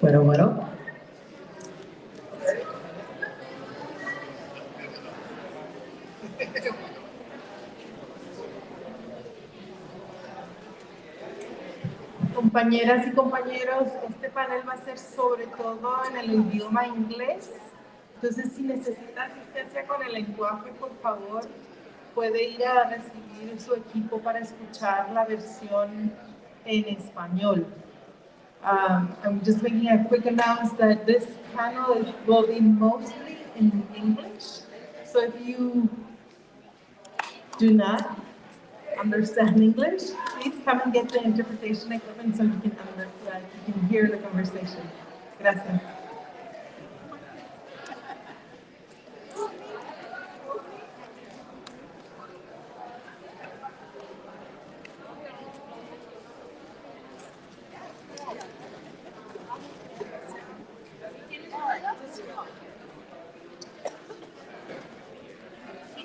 Bueno. Compañeras y compañeros, este panel va a ser sobre todo en el idioma inglés. Entonces, si necesita asistencia con el lenguaje, por favor, puede ir a recibir su equipo para escuchar la versión en español. I'm just making a quick announce that this panel will be mostly in English. So if you do not understand English, please come and get the interpretation equipment so you can hear the conversation. Gracias.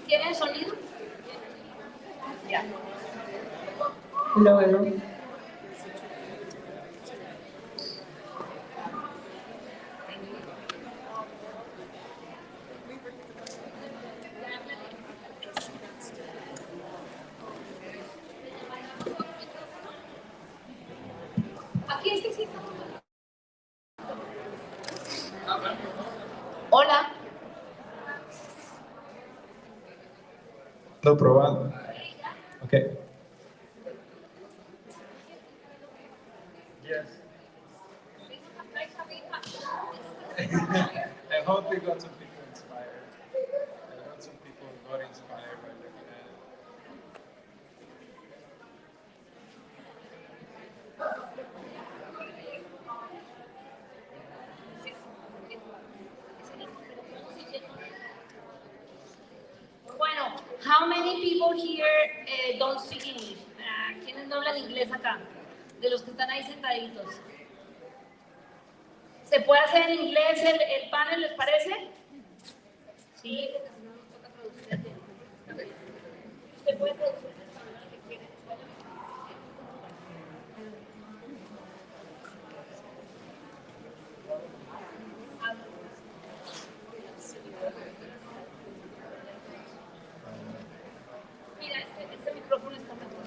¿Tienen sonido? Ya. Luego. Aquí es que sí. Hola. Lo probando. Okay. Yes. I hope we got some people inspired. I got some people who got inspired by looking at it. Bueno, how many people here don't speak English? ¿Quiénes no hablan inglés acá? De los que están ahí sentaditos. ¿Se puede hacer en inglés el panel, les parece? Sí, porque si no nos toca traducir a tiempo. ¿Se puede traducir en español al que quiere en español? Mira, este micrófono está mejor.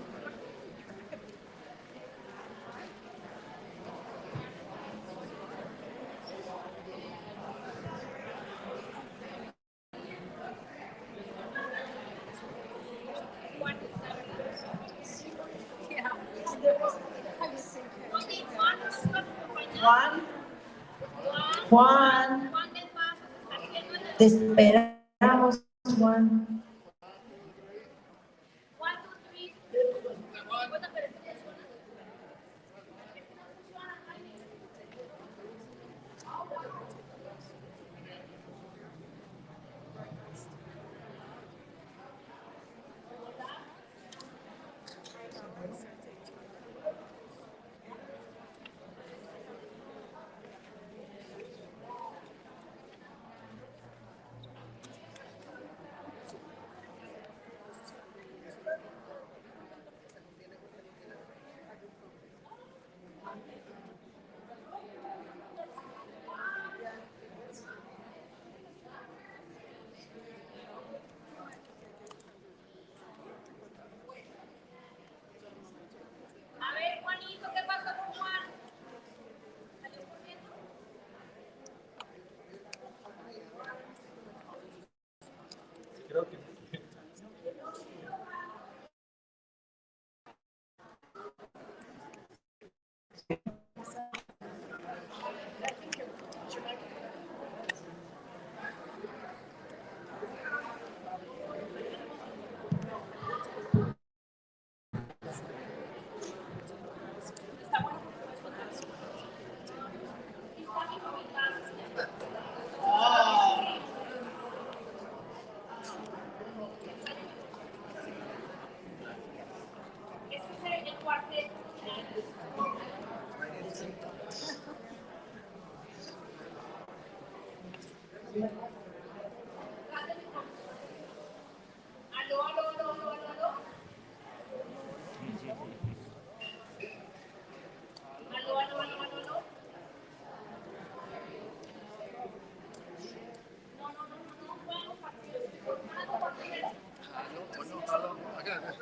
Juan. Te esperamos, Juan.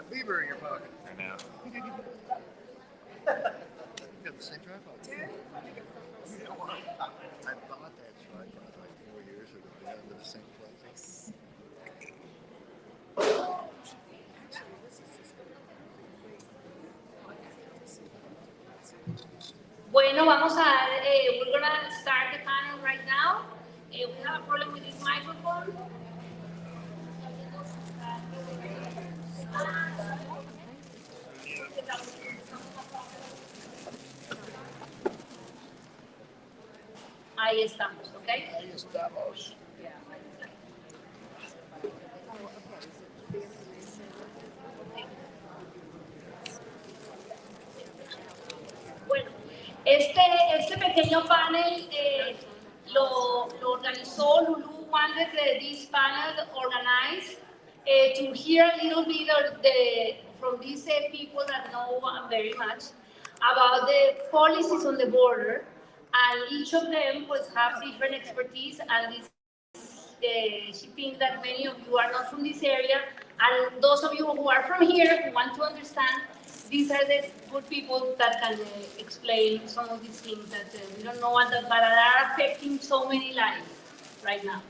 a beaver in your pocket. I know. You got the same tripod? Yeah. You know what? I bought that tripod like 4 years ago. I got it to the same place. Bueno, vamos a dar, we're gonna start the panel right now. We have a problem with this microphone. Ahí estamos, ¿ok? Ahí estamos. Bueno, este pequeño panel lo organizó Lulu, wanted this panel organized to hear a little bit of from these people that know very much about the policies on the border, and each of them was have different expertise, and this she thinks that many of you are not from this area, and those of you who are from here who want to understand, these are the good people that can explain some of these things that we don't know and that are affecting so many lives right now.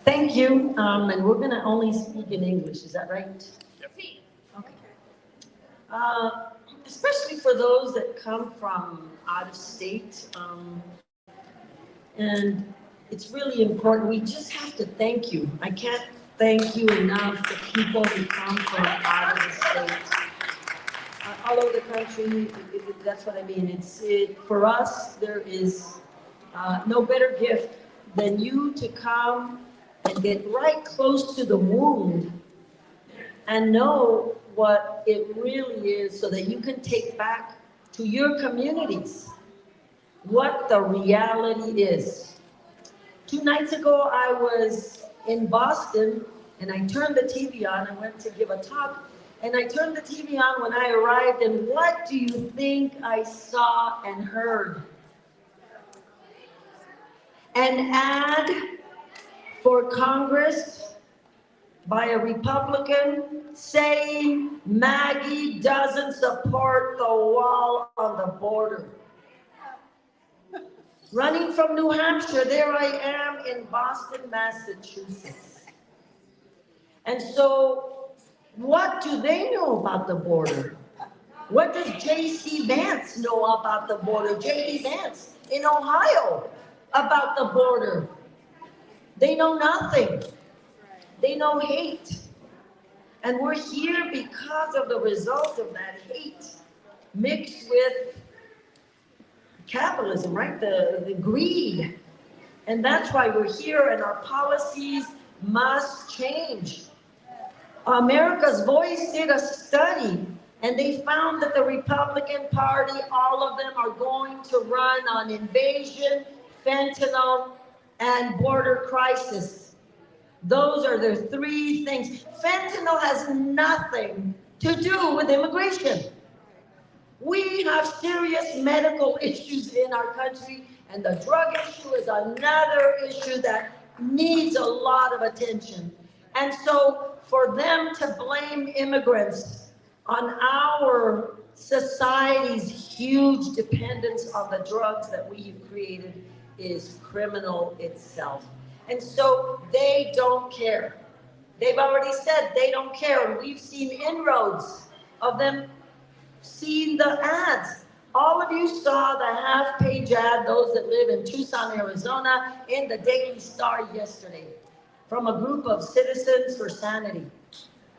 Thank you, and we're gonna only speak in English, is that right? Yep. Okay. Especially for those that come from out of state, and it's really important. We just have to thank you. I can't thank you enough, the people who come from out of the state. All over the country, that's what I mean. For us, there is no better gift than you to come and get right close to the wound and know what it really is so that you can take back to your communities what the reality is. 2 nights ago, I was in Boston and I turned the TV on. I went to give a talk and I turned the TV on when I arrived, and what do you think I saw and heard? An ad for Congress by a Republican saying Maggie doesn't support the wall on the border. Running from New Hampshire, there I am in Boston, Massachusetts. And so, what do they know about the border? What does J.C. Vance know about the border? J.D. Vance in Ohio about the border? They know nothing. They know hate. And we're here because of the result of that hate mixed with capitalism, right? The greed. And that's why we're here, and our policies must change. America's Voice did a study, and they found that the Republican Party, all of them are going to run on invasion, fentanyl, and border crisis. Those are the 3 things. Fentanyl has nothing to do with immigration. We have serious medical issues in our country, and the drug issue is another issue that needs a lot of attention. And so for them to blame immigrants on our society's huge dependence on the drugs that we have created is criminal itself. And so they don't care. They've already said they don't care. And we've seen inroads of them seeing the ads. All of you saw the half-page ad, those that live in Tucson, Arizona, in the Daily Star yesterday, from a group of Citizens for Sanity.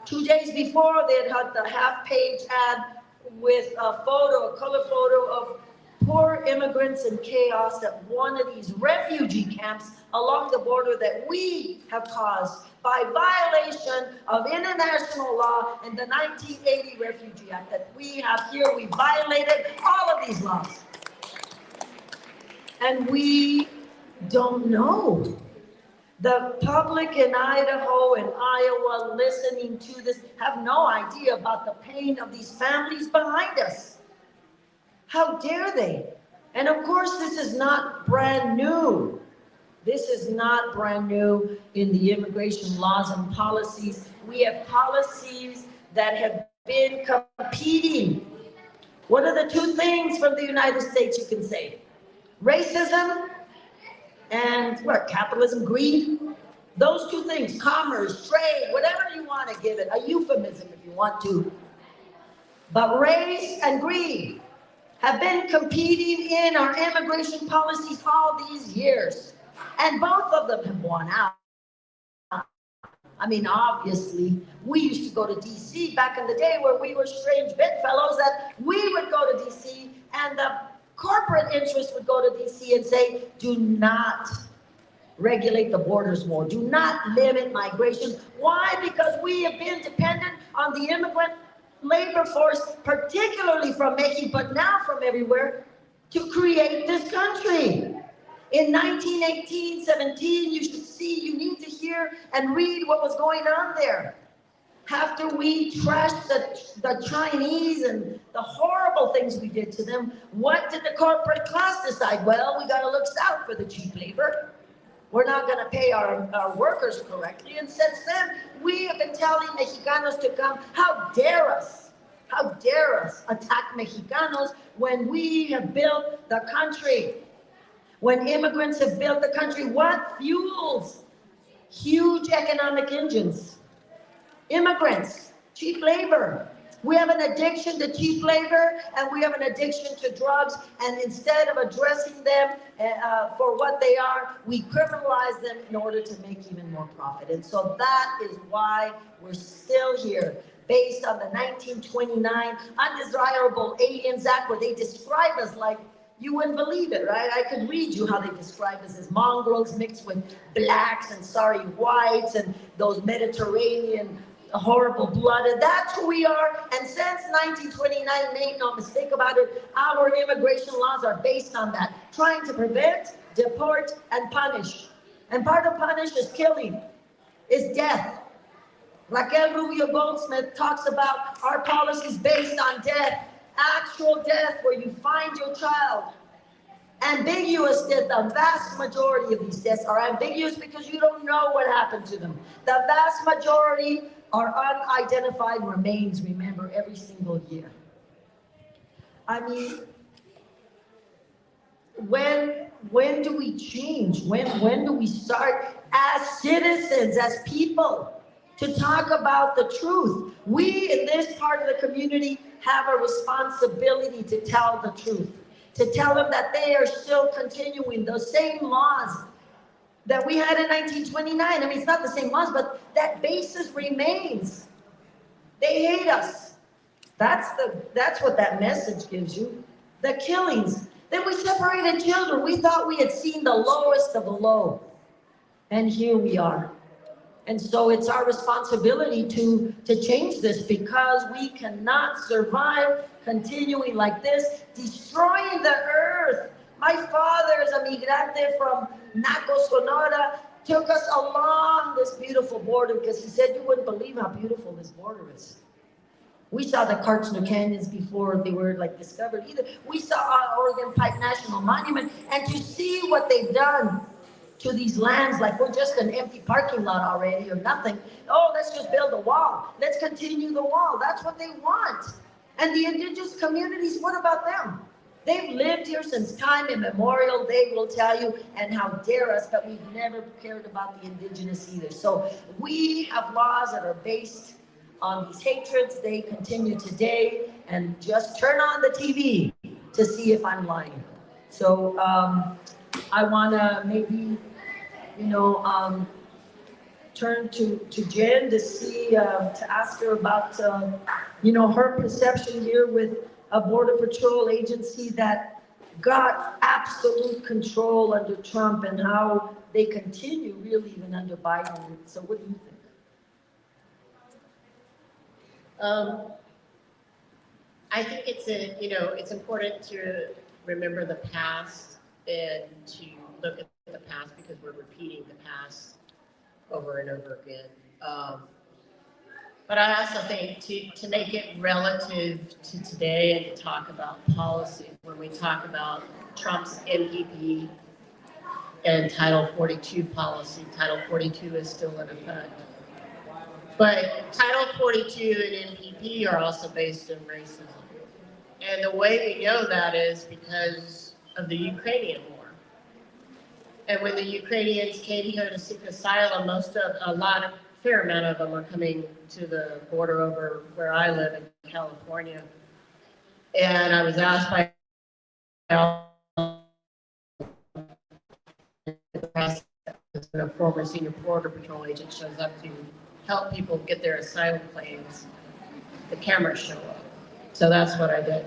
2 days before, they had the half-page ad with a photo, a color photo of poor immigrants in chaos at one of these refugee camps along the border that we have caused by violation of international law and the 1980 Refugee Act that we have here. We violated all of these laws. And we don't know. The public in Idaho and Iowa listening to this have no idea about the pain of these families behind us. How dare they? And of course, this is not brand new. This is not brand new in the immigration laws and policies. We have policies that have been competing. What are the two things from the United States you can say? Racism and what? Capitalism, greed. Those two things, commerce, trade, whatever you want to give it, a euphemism if you want to. But race and greed have been competing in our immigration policies all these years. And both of them have won out. I mean, obviously, we used to go to DC back in the day where we were strange bedfellows that we would go to DC and the corporate interests would go to DC and say, do not regulate the borders more. Do not limit migration. Why? Because we have been dependent on the immigrant labor force, particularly from Mexico, but now from everywhere, to create this country. In 1918, 17, you should see, you need to hear and read what was going on there. After we trashed the Chinese and the horrible things we did to them, what did the corporate class decide? Well, we got to look south for the cheap labor. We're not going to pay our workers correctly. And since then, we have been telling Mexicanos to come. How dare us attack Mexicanos when we have built the country? When immigrants have built the country, what fuels huge economic engines? Immigrants, cheap labor. We have an addiction to cheap labor, and we have an addiction to drugs, and instead of addressing them for what they are, we criminalize them in order to make even more profit. And so that is why we're still here, based on the 1929 Undesirable Aliens Act, where they describe us like, you wouldn't believe it, right? I could read you how they describe us as mongrels mixed with blacks and sorry whites and those Mediterranean horrible blood, and that's who we are. And since 1929, make no mistake about it, our immigration laws are based on that, trying to prevent, deport, and punish. And part of punish is killing, is death. Raquel Rubio Goldsmith talks about our policies based on death, actual death, where you find your child. Ambiguous death, the vast majority of these deaths are ambiguous because you don't know what happened to them. The vast majority are unidentified remains, remember, every single year. I mean, when do we change? When do we start as citizens, as people, to talk about the truth? We in this part of the community have a responsibility to tell the truth, to tell them that they are still continuing those same laws that we had in 1929. I mean, it's not the same laws, but that basis remains. They hate us. That's what that message gives you. The killings. Then we separated children. We thought we had seen the lowest of the low. And here we are. And so it's our responsibility to change this, because we cannot survive continuing like this, destroying the earth. My father is a migrante from Naco, Sonora, took us along this beautiful border because he said you wouldn't believe how beautiful this border is. We saw the Karchner Canyons before they were like discovered either. We saw Oregon Pike National Monument, and to see what they've done to these lands, like we're just an empty parking lot already or nothing. Oh, let's just build a wall. Let's continue the wall. That's what they want. And the indigenous communities, what about them? They've lived here since time immemorial, they will tell you, and how dare us, but we've never cared about the indigenous either. So we have laws that are based on these hatreds. They continue today, and just turn on the TV to see if I'm lying. So I wanna maybe, turn to Jen to see, to ask her about, her perception here with a Border Patrol agency that got absolute control under Trump, and how they continue really even under Biden. So what do you think? I think it's important to remember the past and to look at the past, because we're repeating the past over and over again. But I also think to make it relative to today and to talk about policy, when we talk about Trump's MPP and Title 42 policy, Title 42 is still in effect. But Title 42 and MPP are also based on racism. And the way we know that is because of the Ukrainian war. And when the Ukrainians came here to seek asylum, fair amount of them are coming to the border over where I live in California. And I was asked by a former senior border patrol agent shows up to help people get their asylum claims. The cameras show up. So that's what I did.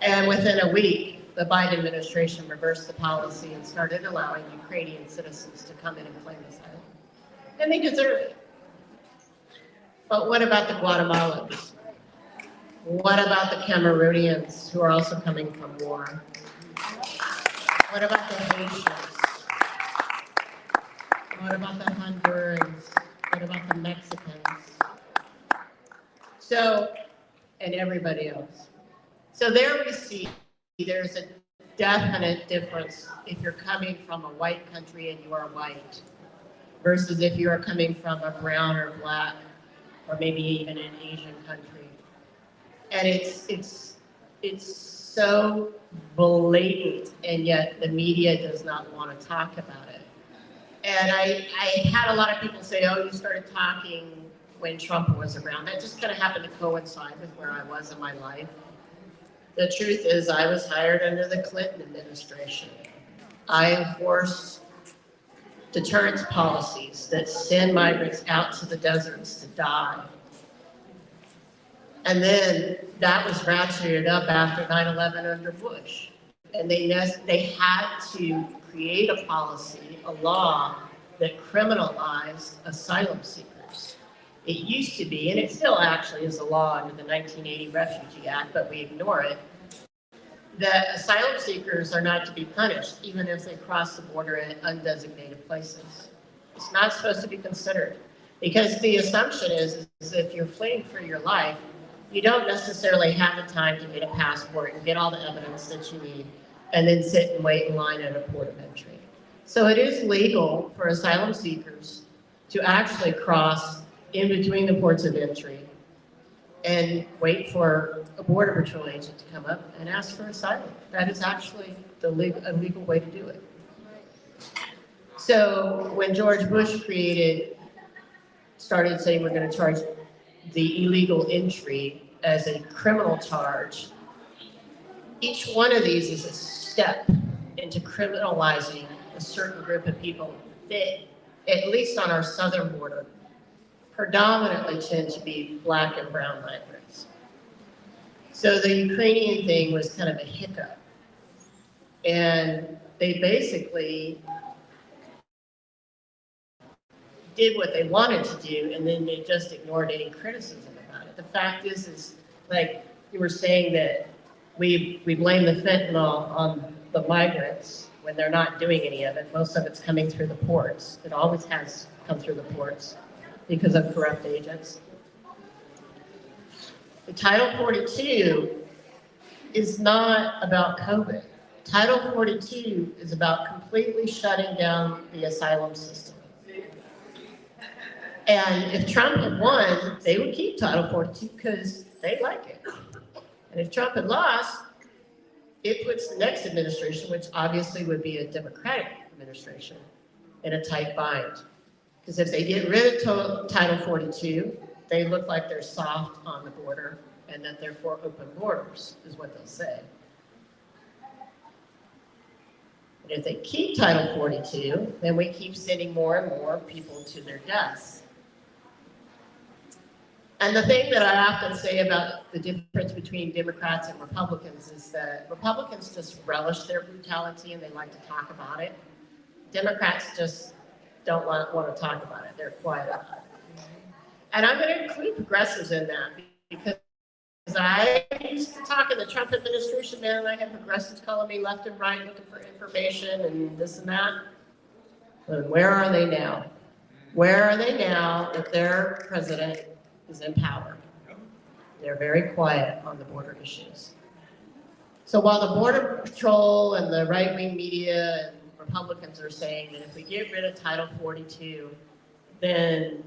And within a week, the Biden administration reversed the policy and started allowing Ukrainian citizens to come in and claim asylum. And they deserve it. But what about the Guatemalans? What about the Cameroonians who are also coming from war? What about the Haitians? What about the Hondurans? What about the Mexicans? So, and everybody else. So there we see there's a definite difference if you're coming from a white country and you are white versus if you are coming from a brown or black or maybe even an Asian country. And it's so blatant, and yet the media does not want to talk about it. And I had a lot of people say, oh, you started talking when Trump was around. That just kind of happened to coincide with where I was in my life. The truth is I was hired under the Clinton administration. I enforced deterrence policies that send migrants out to the deserts to die. And then that was ratcheted up after 9/11 under Bush. And they had to create a policy, a law that criminalized asylum seekers. It used to be, and it still actually is a law under the 1980 Refugee Act, but we ignore it, that asylum seekers are not to be punished, even if they cross the border in undesignated places. It's not supposed to be considered, because the assumption is if you're fleeing for your life, you don't necessarily have the time to get a passport and get all the evidence that you need, and then sit and wait in line at a port of entry. So it is legal for asylum seekers to actually cross in between the ports of entry and wait for a border patrol agent to come up and ask for asylum. That is actually a legal way to do it. So when George Bush started saying we're going to charge the illegal entry as a criminal charge, each one of these is a step into criminalizing a certain group of people that, at least on our southern border, predominantly tend to be black and brown migrants. So the Ukrainian thing was kind of a hiccup. And they basically did what they wanted to do, and then they just ignored any criticism about it. The fact is like you were saying, that we blame the fentanyl on the migrants when they're not doing any of it. Most of it's coming through the ports. It always has come through the ports because of corrupt agents. The Title 42 is not about COVID. Title 42 is about completely shutting down the asylum system. And if Trump had won, they would keep Title 42 because they like it. And if Trump had lost, it puts the next administration, which obviously would be a Democratic administration, in a tight bind. Because if they get rid of Title 42, they look like they're soft on the border and that they're for open borders, is what they'll say. But if they keep Title 42, then we keep sending more and more people to their deaths. And the thing that I often say about the difference between Democrats and Republicans is that Republicans just relish their brutality and they like to talk about it. Democrats just don't want to talk about it. They're quiet about it. And I'm going to include progressives in that because I used to talk in the Trump administration, man, and I had progressives calling me left and right looking for information and this and that. But where are they now? Where are they now that their president is in power. They're very quiet on the border issues. So while the Border Patrol and the right-wing media and Republicans are saying that if we get rid of Title 42, then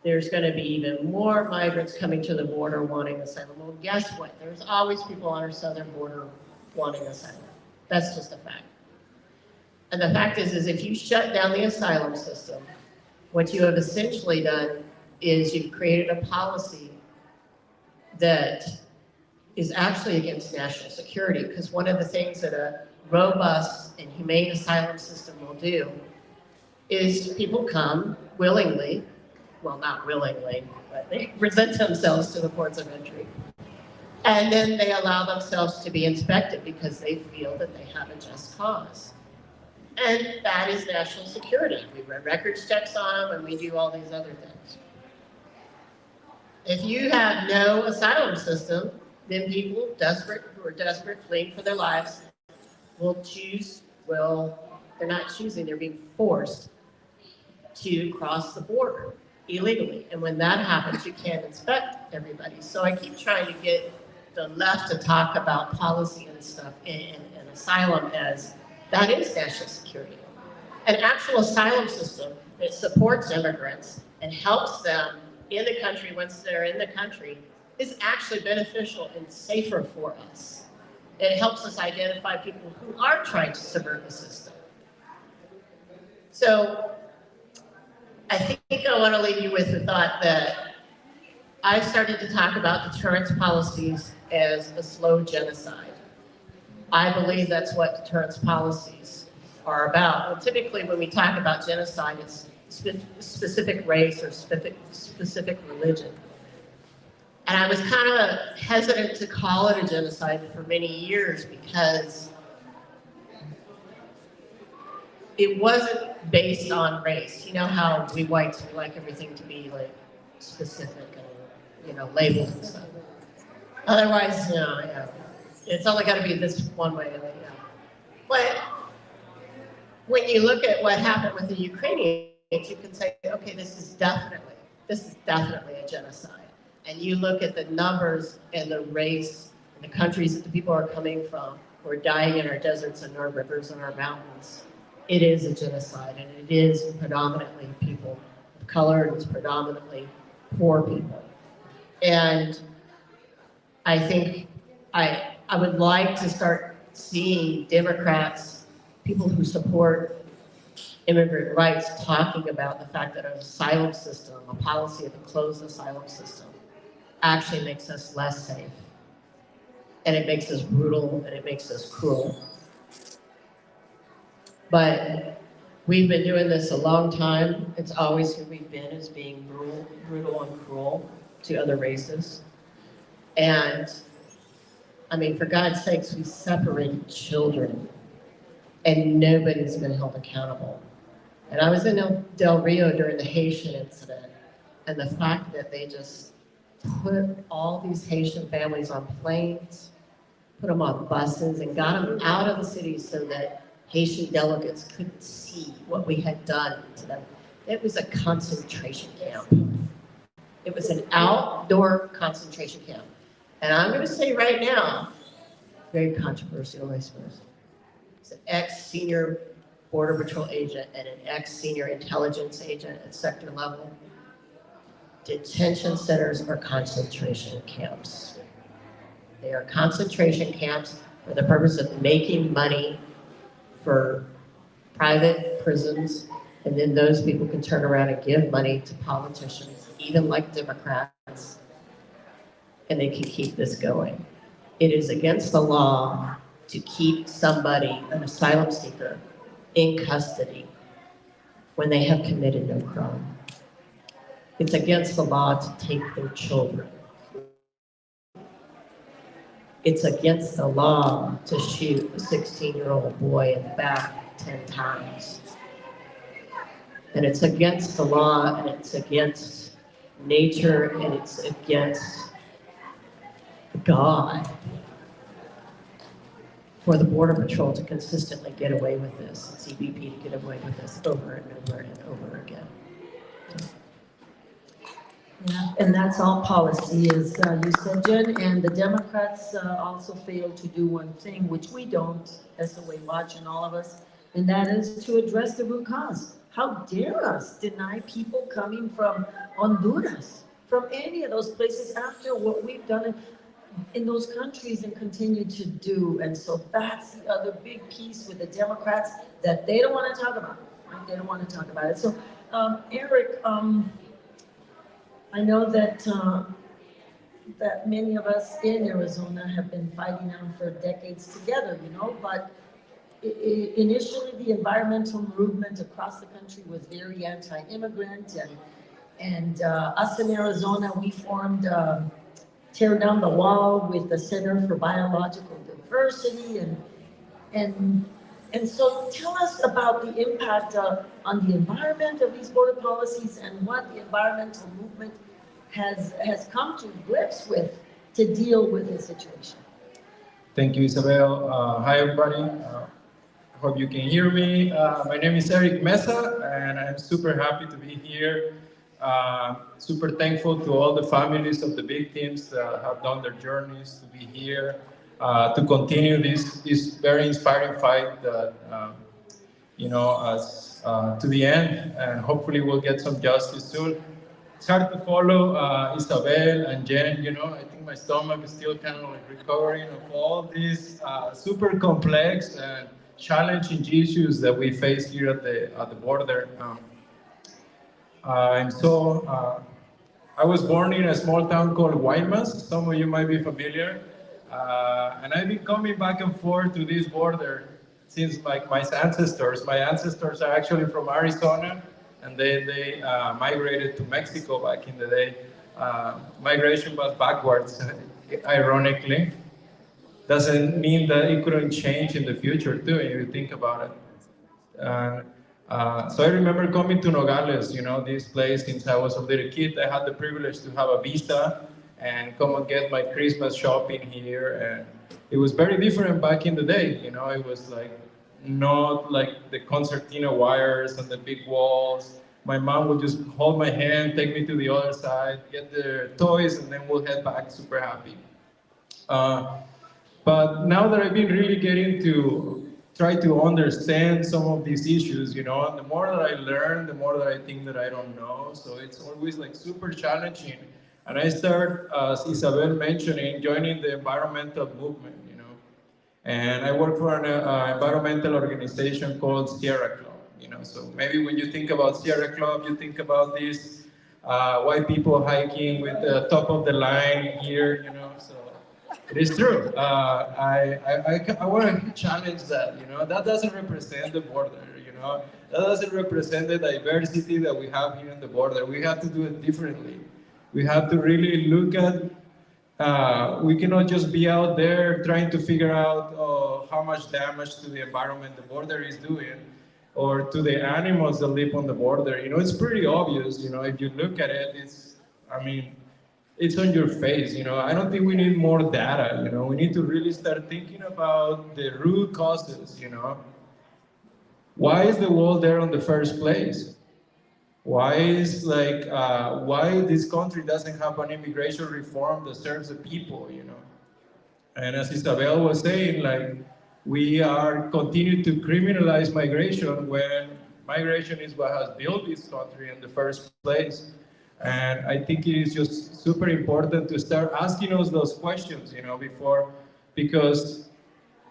there's going to be even more migrants coming to the border wanting asylum. Well, guess what? There's always people on our southern border wanting asylum. That's just a fact. And the fact is if you shut down the asylum system, what you have essentially done is you've created a policy that is actually against national security, because one of the things that a robust and humane asylum system will do is people come willingly, well, not willingly, but they present themselves to the ports of entry. And then they allow themselves to be inspected because they feel that they have a just cause. And that is national security. We run records checks on them and we do all these other things. If you have no asylum system, then people who are desperate, fleeing for their lives, they're not choosing, they're being forced to cross the border illegally. And when that happens, you can't inspect everybody. So I keep trying to get the left to talk about policy and stuff and asylum as that is national security. An actual asylum system that supports immigrants and helps them in the country once they're in the country is actually beneficial and safer for us. It helps us identify people who are trying to subvert the system. So I think I want to leave you with the thought that I started to talk about deterrence policies as a slow genocide. I believe that's what deterrence policies are about. Well, typically when we talk about genocide, it's specific race or specific religion. And I was kind of hesitant to call it a genocide for many years because it wasn't based on race. You know how we whites like everything to be like specific and, labels and stuff. Otherwise, it's only got to be this one way. But when you look at what happened with the Ukrainians, you can say, okay, this is definitely a genocide. And you look at the numbers and the race and the countries that the people are coming from, who are dying in our deserts and our rivers and our mountains. It is a genocide, and it is predominantly people of color, and it's predominantly poor people. And I think I would like to start seeing Democrats, people who support immigrant rights, talking about the fact that an asylum system, a policy of a closed asylum system, actually makes us less safe. And it makes us brutal, and it makes us cruel. But we've been doing this a long time. It's always who we've been, as being brutal and cruel to other races. And I mean, for God's sakes, we separated children and nobody's been held accountable. And I was in Del Rio during the Haitian incident, and the fact that they just put all these Haitian families on planes, put them on buses, and got them out of the city so that Haitian delegates couldn't see what we had done to them. It was a concentration camp. It was an outdoor concentration camp. And I'm going to say right now, very controversial, I suppose. It's an ex-senior Border Patrol agent and an ex-senior intelligence agent at sector level. Detention centers are concentration camps. They are concentration camps for the purpose of making money for private prisons, and then those people can turn around and give money to politicians, even like Democrats, and they can keep this going. It is against the law to keep somebody, an asylum seeker, in custody when they have committed no crime. It's against the law to take their children. It's against the law to shoot a 16-year-old boy in the back 10 times. And it's against the law, and it's against nature, and it's against God for the Border Patrol to consistently get away with this, and CBP to get away with this over and over and over again. Yeah, and that's all policy, as you said, Jen, and the Democrats also failed to do one thing, which we don't, SOA Watch and all of us, and that is to address the root cause. How dare us deny people coming from Honduras, from any of those places after what we've done in those countries and continue to do. And so that's the other big piece with the Democrats that they don't want to talk about, right? They don't want to talk about it. So, Eric, I know that that many of us in Arizona have been fighting now for decades together, you know, but initially the environmental movement across the country was very anti-immigrant, and us in Arizona, we formed Tear Down the Wall with the Center for Biological Diversity, and so tell us about the impact on the environment of these border policies and what the environmental movement has come to grips with to deal with the situation. Thank you, Isabel. Hi, everybody. Hope you can hear me. My name is Eric Mesa, and I'm super happy to be here. Super thankful to all the families of the victims that have done their journeys to be here, to continue this very inspiring fight that, you know, us to the end, and hopefully we'll get some justice soon. It's hard to follow Isabel and Jen, you know. I think my stomach is still kind of like recovering of all these super complex and challenging issues that we face here at the border. And so I was born in a small town called Guaymas. Some of you might be familiar. And I've been coming back and forth to this border since like my ancestors. My ancestors are actually from Arizona, and they migrated to Mexico back in the day. Migration was backwards, ironically. Doesn't mean that it couldn't change in the future too, if you think about it. So I remember coming to Nogales, you know, this place since I was a little kid. I had the privilege to have a visa and come and get my Christmas shopping here. And it was very different back in the day, you know. It was like not like the concertina wires and the big walls. My mom would just hold my hand, take me to the other side, get the toys, and then we'll head back super happy. But now that I've been really getting to try to understand some of these issues, you know, and the more that I learn, the more that I think that I don't know. So it's always like super challenging. And I start, as Isabel mentioning, joining the environmental movement, you know. And I work for an environmental organization called Sierra Club, you know. So maybe when you think about Sierra Club, you think about these white people hiking with the top of the line here, you know. So it is true. I want to challenge that, you know. That doesn't represent the border, you know. That doesn't represent the diversity that we have here in the border. We have to do it differently. We have to really look at, we cannot just be out there trying to figure out how much damage to the environment the border is doing, or to the animals that live on the border. You know, it's pretty obvious, you know, if you look at it, it's on your face, you know. I don't think we need more data, you know. We need to really start thinking about the root causes, you know. Why is the wall there in the first place? Why is why this country doesn't have an immigration reform that serves the people, you know? And as Isabel was saying, like, we are continuing to criminalize migration when migration is what has built this country in the first place. And I think it is just super important to start asking us those questions, you know, because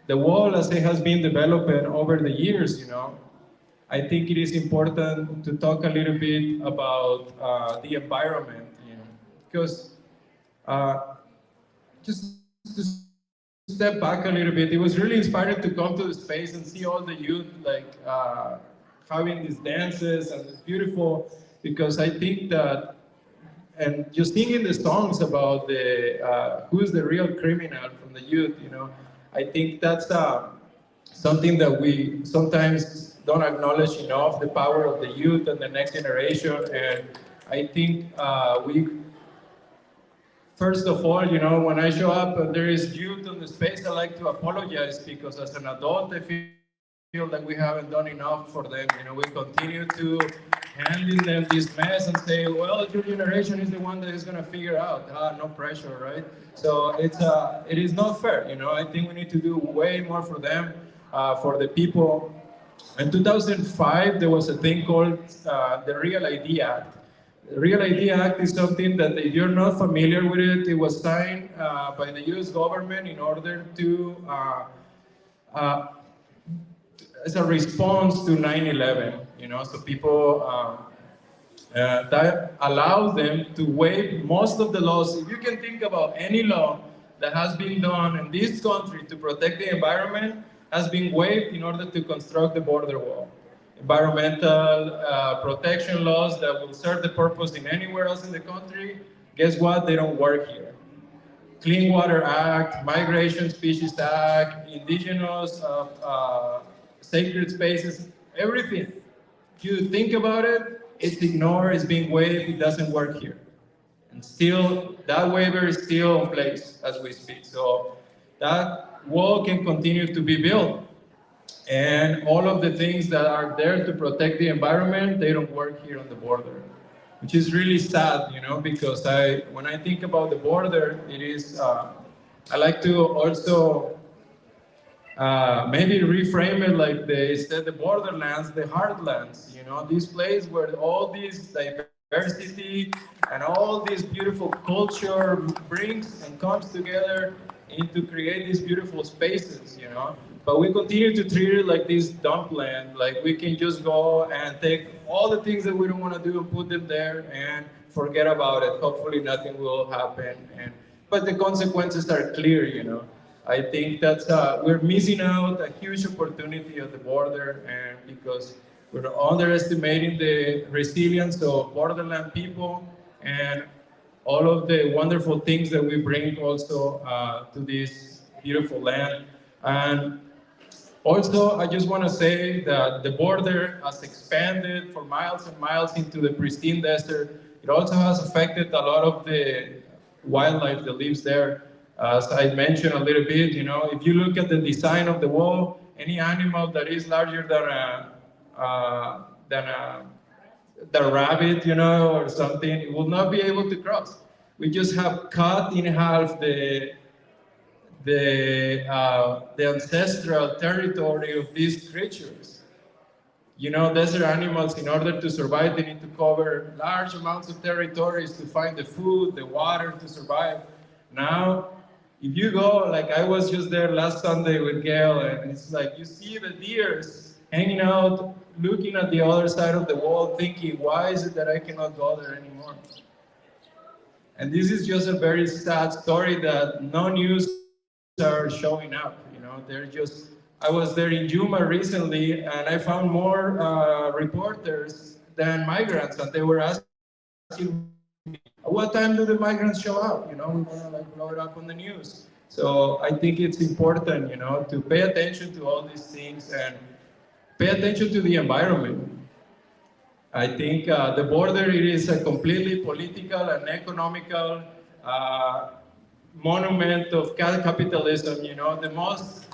the wall, as it has been developing over the years, you know, I think it is important to talk a little bit about the environment, you know, because just to step back a little bit, it was really inspiring to come to the space and see all the youth like having these dances, and it's beautiful because I think that, and just singing the songs about the who's the real criminal from the youth, you know, I think that's something that we sometimes don't acknowledge enough, the power of the youth and the next generation. And I think first of all, you know, when I show up and there is youth on the space, I like to apologize because as an adult, I feel that we haven't done enough for them. You know, we continue to handing them this mess and say, well, your generation is the one that is going to figure out. No pressure, right? So it is not fair, you know. I think we need to do way more for them, for the people. In 2005, there was a thing called the Real ID Act. The Real ID Act is something that, if you're not familiar with it, it was signed by the US government in order to, as a response to 9/11, you know, so people, that allows them to waive most of the laws. If you can think about any law that has been done in this country to protect the environment, has been waived in order to construct the border wall. Environmental protection laws that will serve the purpose in anywhere else in the country, guess what? They don't work here. Clean Water Act, Migration Species Act, Indigenous Sacred Spaces, everything. If you think about it, it's ignored, it's being waived, it doesn't work here. And still, that waiver is still in place as we speak. So that wall can continue to be built. And all of the things that are there to protect the environment, they don't work here on the border, which is really sad, you know, because when I think about the border, it is, I like to also maybe reframe it like instead the borderlands, the heartlands, you know, this place where all this diversity and all this beautiful culture brings and comes together to create these beautiful spaces, you know. But we continue to treat it like this dump land, like we can just go and take all the things that we don't want to do and put them there and forget about it. Hopefully nothing will happen. But the consequences are clear, you know. I think that we're missing out a huge opportunity at the border, and because we're underestimating the resilience of borderland people and all of the wonderful things that we bring also to this beautiful land. And also, I just want to say that the border has expanded for miles and miles into the pristine desert. It also has affected a lot of the wildlife that lives there. As I mentioned a little bit, you know, if you look at the design of the wall, any animal that is larger than a rabbit, you know, or something, it will not be able to cross. We just have cut in half the ancestral territory of these creatures. You know, desert animals, in order to survive, they need to cover large amounts of territories to find the food, the water to survive. Now, if you go, like I was just there last Sunday with Gail, and it's like you see the deers hanging out, looking at the other side of the wall, thinking, why is it that I cannot go there anymore? And this is just a very sad story that no news are showing up, you know, they're just, I was there in Yuma recently and I found more reporters than migrants, and they were asking me, what time do the migrants show up? You know, we want to like blow it up on the news. So I think it's important, you know, to pay attention to all these things and pay attention to the environment. I think the border, it is a completely political and economical monument of capitalism, you know, the most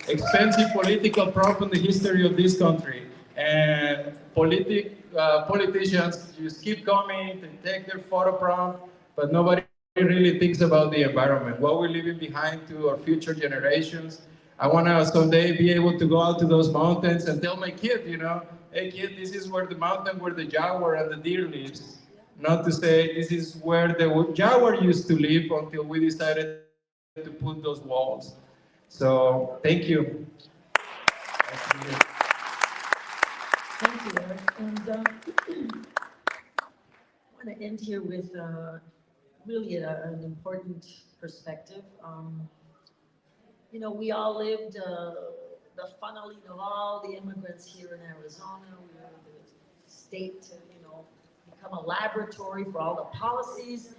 expensive political prop in the history of this country. And politicians just keep coming to take their photo prompt, but nobody really thinks about the environment, what we're leaving behind to our future generations. I want to someday be able to go out to those mountains and tell my kid, you know, hey kid, this is where the mountain where the jaguar and the deer lives. Not to say this is where the jaguar used to live until we decided to put those walls. So thank you. Thank you, Eric. And I want to end here with really an important perspective. You know, we all lived the funneling of all the immigrants here in Arizona. We were the state to, you know, become a laboratory for all the policies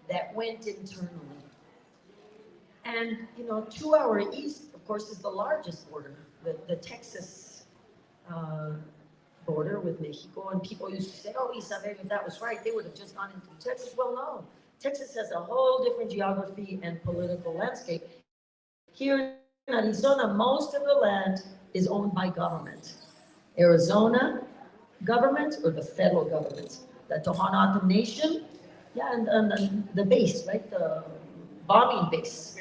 that went internally. And, you know, to our east, of course, is the largest border, the Texas border with Mexico. And people used to say, oh, Isabel, if that was right, they would have just gone into Texas. Well, no. Texas has a whole different geography and political landscape. Here in Arizona, most of the land is owned by government. Arizona government or the federal government. The Tohono O'odham Nation, yeah, and the base, right, the bombing base.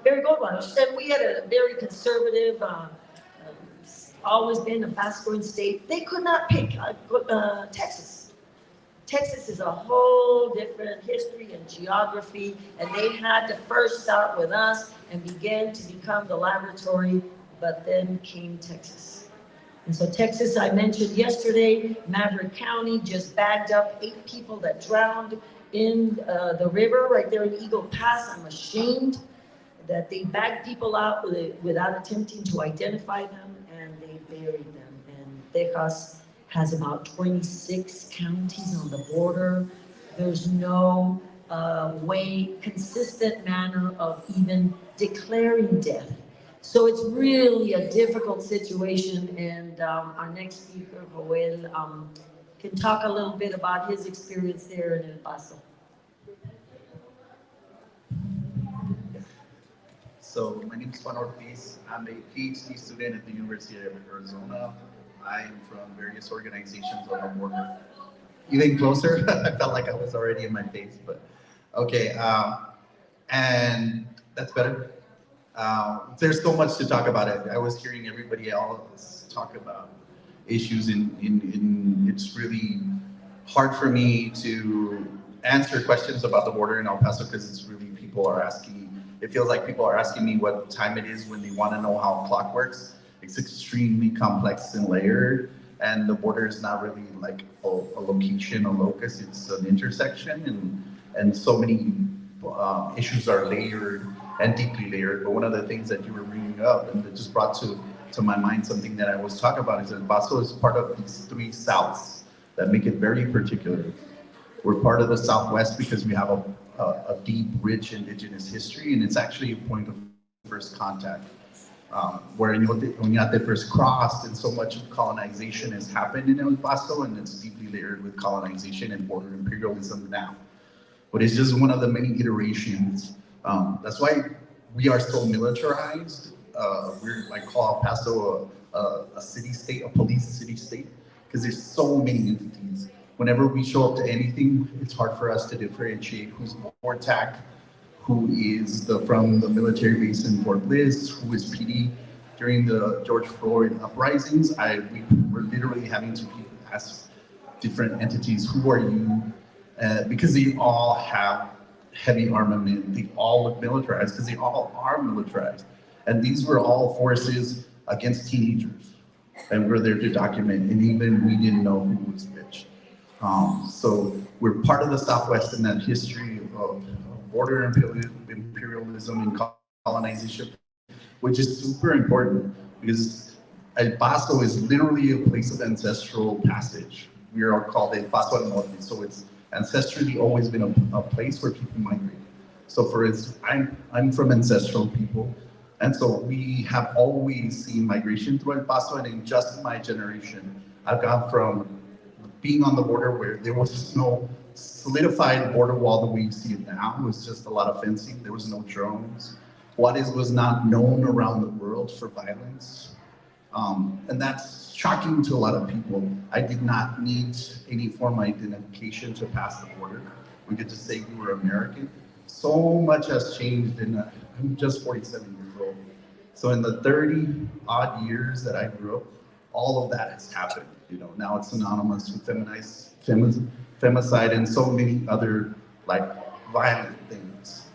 Very good one. And we had a very conservative, always been a fast-growing state. They could not pick Texas. Texas is a whole different history and geography, and they had to first start with us and begin to become the laboratory, but then came Texas. And so Texas, I mentioned yesterday, Maverick County just bagged up 8 people that drowned in the river right there in Eagle Pass. I'm ashamed that they bagged people out without attempting to identify them, and they buried them. And Texas has about 26 counties on the border. There's no consistent manner of even declaring death. So it's really a difficult situation, and our next speaker, Joel, can talk a little bit about his experience there in El Paso. So my name is Juan Ortiz. I'm a PhD student at the University of Arizona. I am from various organizations on the border. Even closer, I felt like I was already in my face, but okay. And that's better. There's so much to talk about it. I was hearing everybody else talk about issues in it's really hard for me to answer questions about the border in El Paso because it's really it feels like people are asking me what time it is when they want to know how a clock works. It's extremely complex and layered, and the border is not really like a location, a locus, it's an intersection, and so many issues are layered and deeply layered. But one of the things that you were bringing up and that just brought to my mind something that I was talking about is that El Paso is part of these 3 Souths that make it very particular. We're part of the Southwest because we have a deep, rich indigenous history, and it's actually a point of first contact, where Oñate first crossed, and so much of colonization has happened in El Paso, and it's deeply layered with colonization and border imperialism now. But it's just one of the many iterations. That's why we are so militarized. I call El Paso a city-state, a police city-state, because there's so many entities. Whenever we show up to anything, it's hard for us to differentiate who's MORTAC, who is from the military base in Fort Bliss, who is PD. During the George Floyd uprisings, we were literally having to ask different entities, who are you? Because they all have heavy armament, they all look militarized, because they all are militarized. And these were all forces against teenagers. And we're there to document, and even we didn't know who was which. So we're part of the Southwest in that history of border imperialism and colonization, which is super important because El Paso is literally a place of ancestral passage. We are called El Paso al Norte, so it's ancestrally always been a place where people migrate. So for instance, I'm from ancestral people, and so we have always seen migration through El Paso, and in just my generation, I've gone from being on the border where there was no solidified border wall the way you see it now. It was just a lot of fencing. There was no drones. Juarez was not known around the world for violence. And that's shocking to a lot of people. I did not need any form of identification to pass the border. We could just say we were American. So much has changed I'm just 47 years old. So in the 30 odd years that I grew up, all of that has happened. Now it's synonymous with femicide and so many other violent things.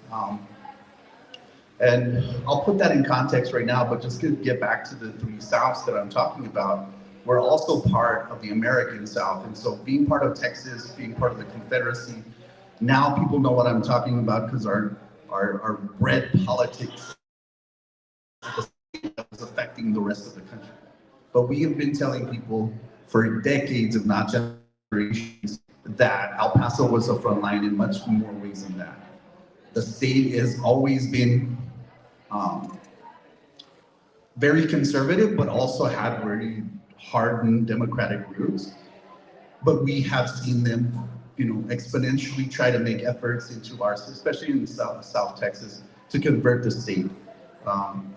And I'll put that in context right now, but just to get back to the 3 Souths that I'm talking about, we're also part of the American South. And so being part of Texas, being part of the Confederacy, now people know what I'm talking about because our bread politics was affecting the rest of the country. But we have been telling people for decades, if not generations, that El Paso was a front line in much more ways than that. The state has always been very conservative, but also had very hardened democratic roots. But we have seen them, exponentially try to make efforts into ours, especially in South Texas, to convert the state.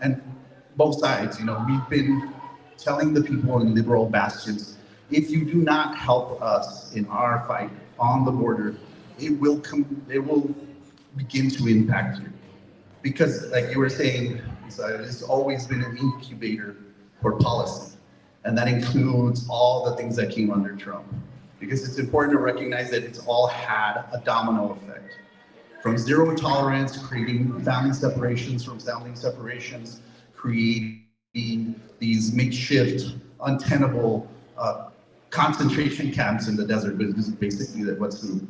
And both sides, we've been telling the people in liberal bastions, if you do not help us in our fight on the border, it will begin to impact you. Because like you were saying, it's always been an incubator for policy. And that includes all the things that came under Trump. Because it's important to recognize that it's all had a domino effect. From zero tolerance, creating family separations, creating these makeshift, untenable concentration camps in the desert. Basically,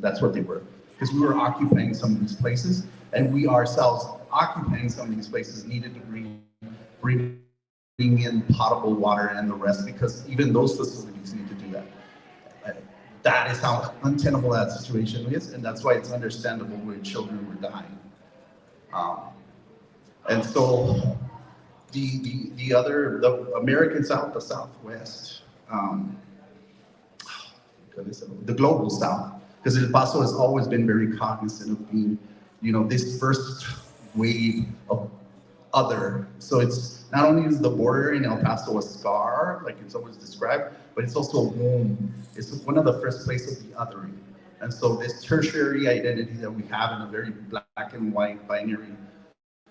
that's what they were. Because we were occupying some of these places, and we ourselves occupying some of these places needed to bring in potable water and the rest, because even those facilities need to do that. That is how untenable that situation is, and that's why it's understandable where children were dying. And so the American South, the Southwest, the global South, because El Paso has always been very cognizant of being, this first wave of other. So it's not only is the border in El Paso a scar, like it's always described, but it's also a womb. It's one of the first places of the othering. And so this tertiary identity that we have in a very black and white binary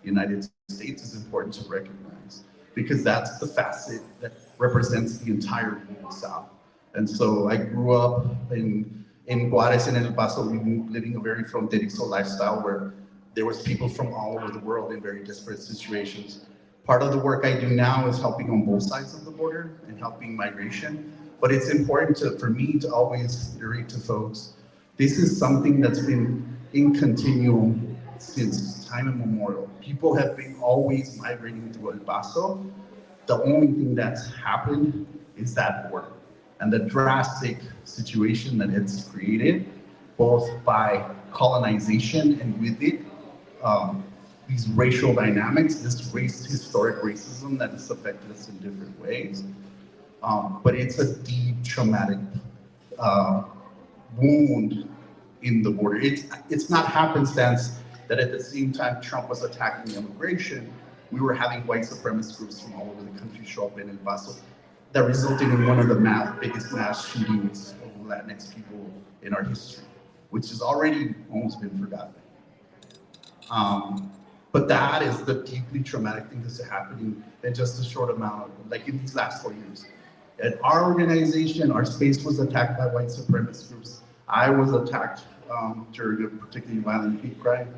United States is important to recognize, because that's the facet that represents the entire global South. And so I grew up in Juarez and El Paso, living a very fronterizo lifestyle where there was people from all over the world in very disparate situations. Part of the work I do now is helping on both sides of the border and helping migration. But it's important for me to always iterate to folks, this is something that's been in continuum since time immemorial. People have been always migrating to El Paso. The only thing that's happened is that border and the drastic situation that it's created, both by colonization and with it, these racial dynamics, this historic racism that has affected us in different ways. But it's a deep traumatic wound in the border. It's not happenstance that at the same time Trump was attacking immigration, we were having white supremacist groups from all over the country show up in El Paso that resulted in one of the biggest mass shootings of Latinx people in our history, which has already almost been forgotten. But that is the deeply traumatic thing that's happening in just a short amount, like in these last 4 years. At our organization, our space was attacked by white supremacist groups. I was attacked during a particularly violent hate crime.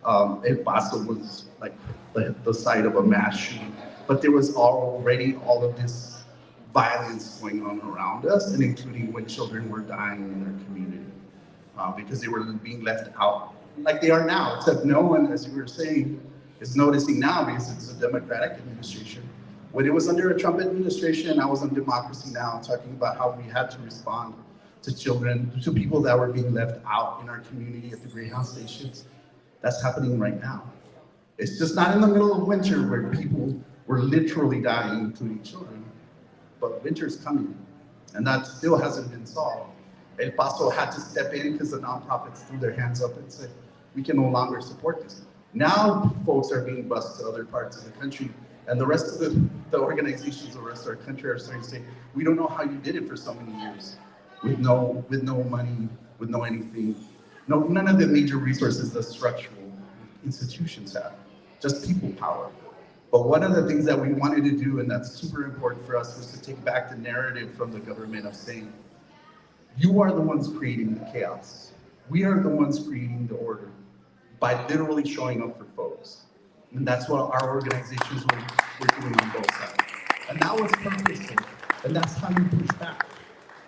El Paso was like the site of a mass shooting, but there was already all of this violence going on around us, and including when children were dying in their community because they were being left out, like they are now, except no one, as you were saying, is noticing now because it's a Democratic administration. When it was under a Trump administration, I was on Democracy Now! Talking about how we had to respond to children, to people that were being left out in our community at the Greyhound stations. That's happening right now. It's just not in the middle of winter where people were literally dying, including children, but winter's coming, and that still hasn't been solved. El Paso had to step in because the nonprofits threw their hands up and said, we can no longer support this. Now folks are being bused to other parts of the country, and the rest of the organizations, the rest of our country are starting to say, we don't know how you did it for so many years with no money, with no anything. No, none of the major resources that structural institutions have, just people power. But one of the things that we wanted to do, and that's super important for us, was to take back the narrative from the government of saying, you are the ones creating the chaos. We are the ones creating the order by literally showing up for folks. And that's what our organizations were doing on both sides. And that was purposeful, and that's how you push back.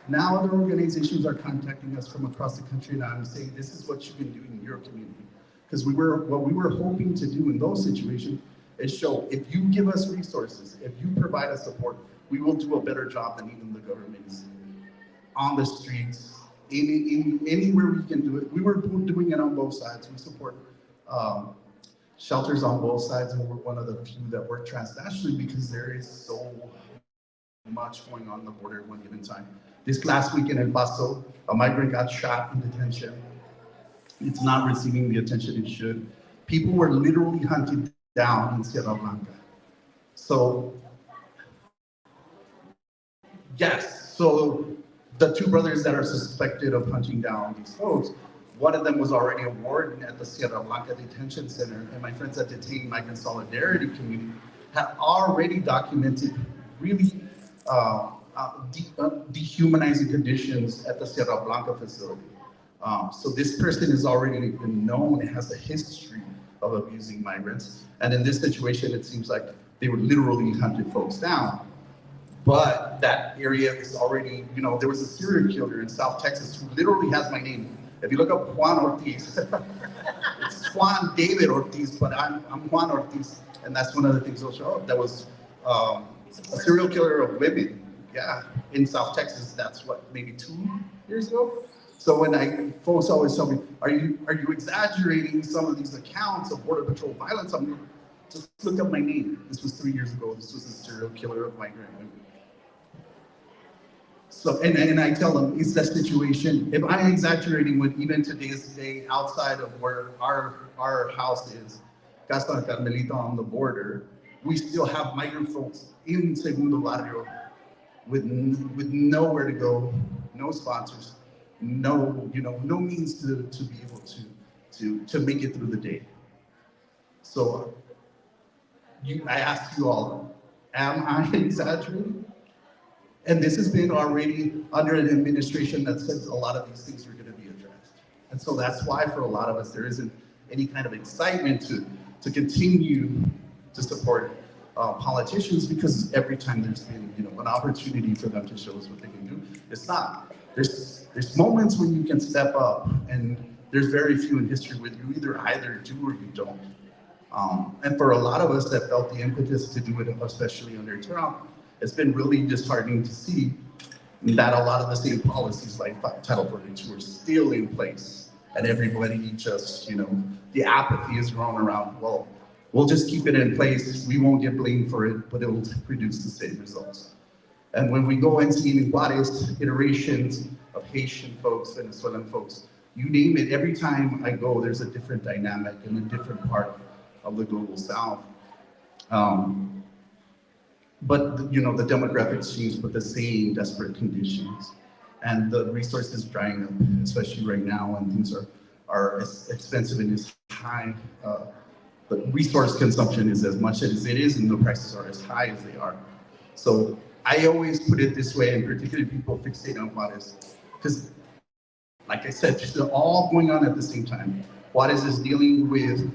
Now other organizations are contacting us from across the country now and saying, this is what you've been doing in your community. Because what we were hoping to do in those situations is show, if you give us resources, if you provide us support, we will do a better job than even the government is doing. On the streets, anywhere we can do it. We were doing it on both sides. We support shelters on both sides, and we're one of the few that work transnationally because there is so much going on the border at one given time. This last week in El Paso, a migrant got shot in detention. It's not receiving the attention it should. People were literally hunted down in Sierra Blanca. So, yes, so the two brothers that are suspected of hunting down these folks, one of them was already a warden at the Sierra Blanca Detention Center, and my friends at Detained Migrant Solidarity Community had already documented really dehumanizing conditions at the Sierra Blanca facility. So this person is already been known and has a history of abusing migrants. And in this situation, it seems like they were literally hunting folks down. But that area is already, you know, there was a serial killer in South Texas who literally has my name. If you look up Juan Ortiz, it's Juan David Ortiz, but I'm Juan Ortiz. And that's one of the things they'll show up. That was a serial killer of women, yeah, in South Texas. That's what, maybe 2 years ago? So when folks always tell me, are you exaggerating some of these accounts of Border Patrol violence? I'm like, just look up my name. This was 3 years ago. This was a serial killer of migrant women. So, and I tell them, it's that situation. If I'm exaggerating with even today's day outside of where our house is, Casa de Carmelita on the border, we still have migrant folks in Segundo Barrio with nowhere to go, no sponsors, no, you know, no means to be able to make it through the day. So I ask you all, am I exaggerating? And this has been already under an administration that says a lot of these things are going to be addressed. And so that's why for a lot of us, there isn't any kind of excitement to continue to support politicians, because every time there's been, you know, an opportunity for them to show us what they can do, it's not. There's moments when you can step up, and there's very few in history where you either do or you don't. And for a lot of us that felt the impetus to do it, especially under Trump, it's been really disheartening to see that a lot of the same policies like Title 42 are still in place, and everybody just, you know, the apathy is grown around, well, we'll just keep it in place, we won't get blamed for it, but it will produce the same results. And when we go and see in Juarez iterations of Haitian folks, Venezuelan folks, you name it, every time I go, there's a different dynamic in a different part of the global South. But you know, the demographics change, but the same desperate conditions. And the resources drying up, especially right now when things are as expensive and as high. The resource consumption is as much as it is, and the prices are as high as they are. So I always put it this way, and particularly people fixate on Juarez, because like I said, they're all going on at the same time. Juarez is dealing with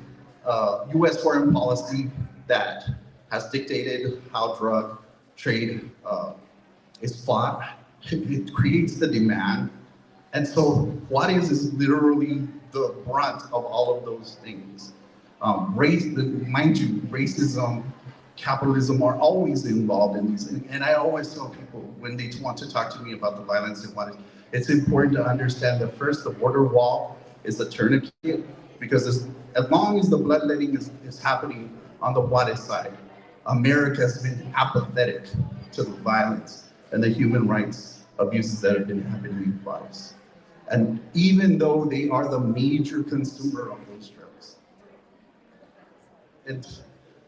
US foreign policy that has dictated how drug trade is fought. It creates the demand. And so Juarez is literally the brunt of all of those things. Mind you, racism, capitalism are always involved in these. And I always tell people when they want to talk to me about the violence in Juarez, it's important to understand that first, the border wall is a tourniquet, because as long as the bloodletting is happening on the Juarez side, America has been apathetic to the violence and the human rights abuses that have been happening in Juarez. And even though they are the major consumer of those drugs, and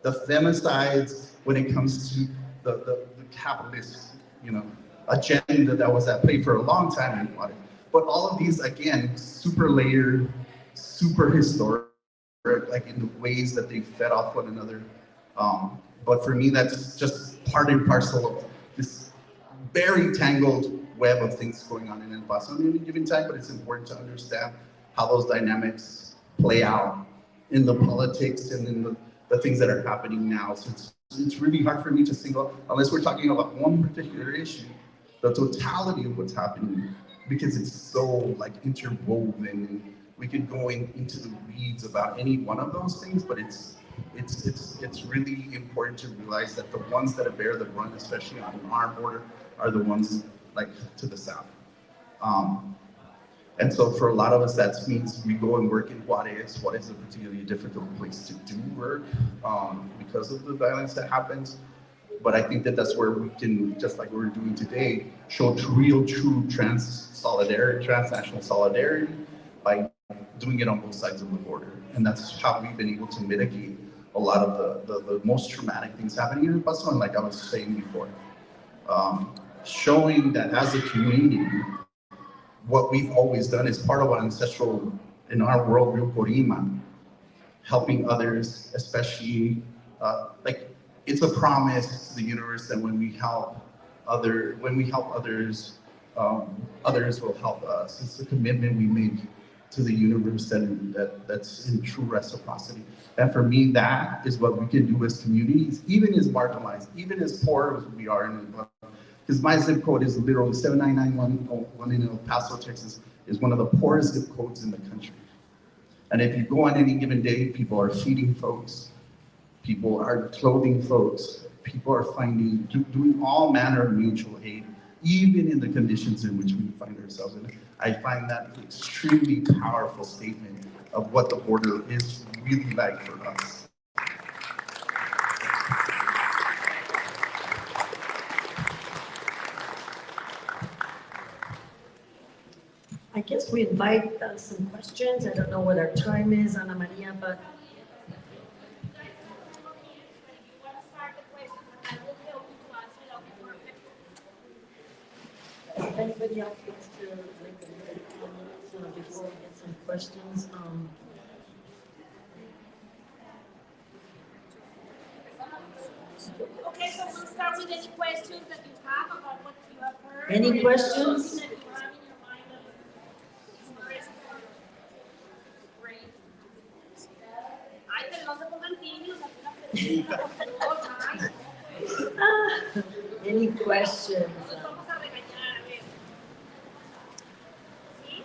the femicides, when it comes to the capitalist, you know, agenda that was at play for a long time in Juarez. But all of these, again, super layered, super historic, like in the ways that they fed off one another. But for me, that's just part and parcel of this very tangled web of things going on in El Paso at any given time, but it's important to understand how those dynamics play out in the politics and in the things that are happening now. So it's really hard for me to single, unless we're talking about one particular issue, the totality of what's happening, because it's so like interwoven, and we can go into the weeds about any one of those things, but it's really important to realize that the ones that bear the brunt, especially on our border, are the ones like to the south. And so for a lot of us, that means we go and work in Juarez. Juarez is a particularly difficult place to do work because of the violence that happens. But I think that that's where we can, just like we're doing today, show real, true transnational solidarity by doing it on both sides of the border. And that's how we've been able to mitigate a lot of the most traumatic things happening in El Paso, and like I was saying before. showing that as a community, what we've always done is part of our ancestral, in our worldview, Korima, helping others, especially, like, it's a promise to the universe that when we help others, others will help us. It's a commitment we make to the universe that's in true reciprocity. And for me, that is what we can do as communities, even as marginalized, even as poor as we are in the, because my zip code is literally 79911 in El Paso, Texas, is one of the poorest zip codes in the country. And if you go on any given day, people are feeding folks, people are clothing folks, people are doing all manner of mutual aid, even in the conditions in which we find ourselves in. I find that an extremely powerful statement of what the border is really like for us. I guess we invite some questions. I don't know what our time is, Ana Maria, but if anybody else wants to make a comment before we get some questions. Okay, so we'll start with any questions that you have about what you have heard. Any questions? That you have in your mind great. Ay, pero no se pongan tímidos, aquí Any questions? vamos a regañar, a ver. ¿Sí?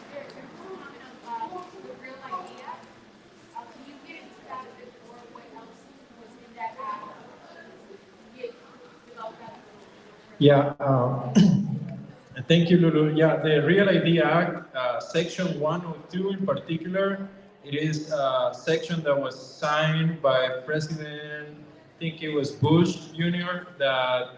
The real idea, can you get into that a bit more? What else was in that act? Yeah, thank you, Lulu. Yeah, the Real ID Act, Section 102 in particular, it is a section that was signed by President, I think it was Bush Jr., that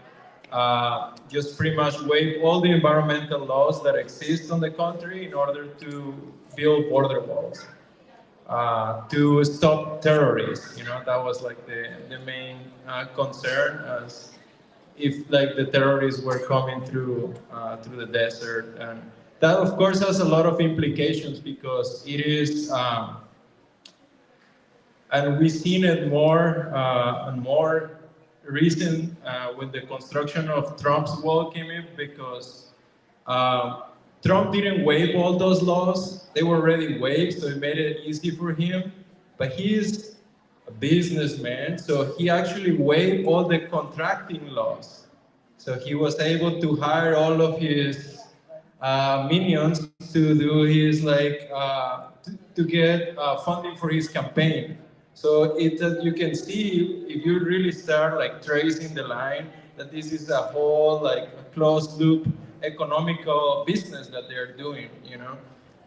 just pretty much waived all the environmental laws that exist on the country in order to build border walls, to stop terrorists. You know, that was like the main concern, as if like the terrorists were coming through the desert. And that of course has a lot of implications, because it is, and we've seen it more and more recent when the construction of Trump's wall came in, because Trump didn't waive all those laws. They were already waived, so it made it easy for him. But he's a businessman, so he actually waived all the contracting laws. So he was able to hire all of his minions to do his to get funding for his campaign. So you can see, if you really start like tracing the line, that this is a whole like closed loop economical business that they're doing, you know,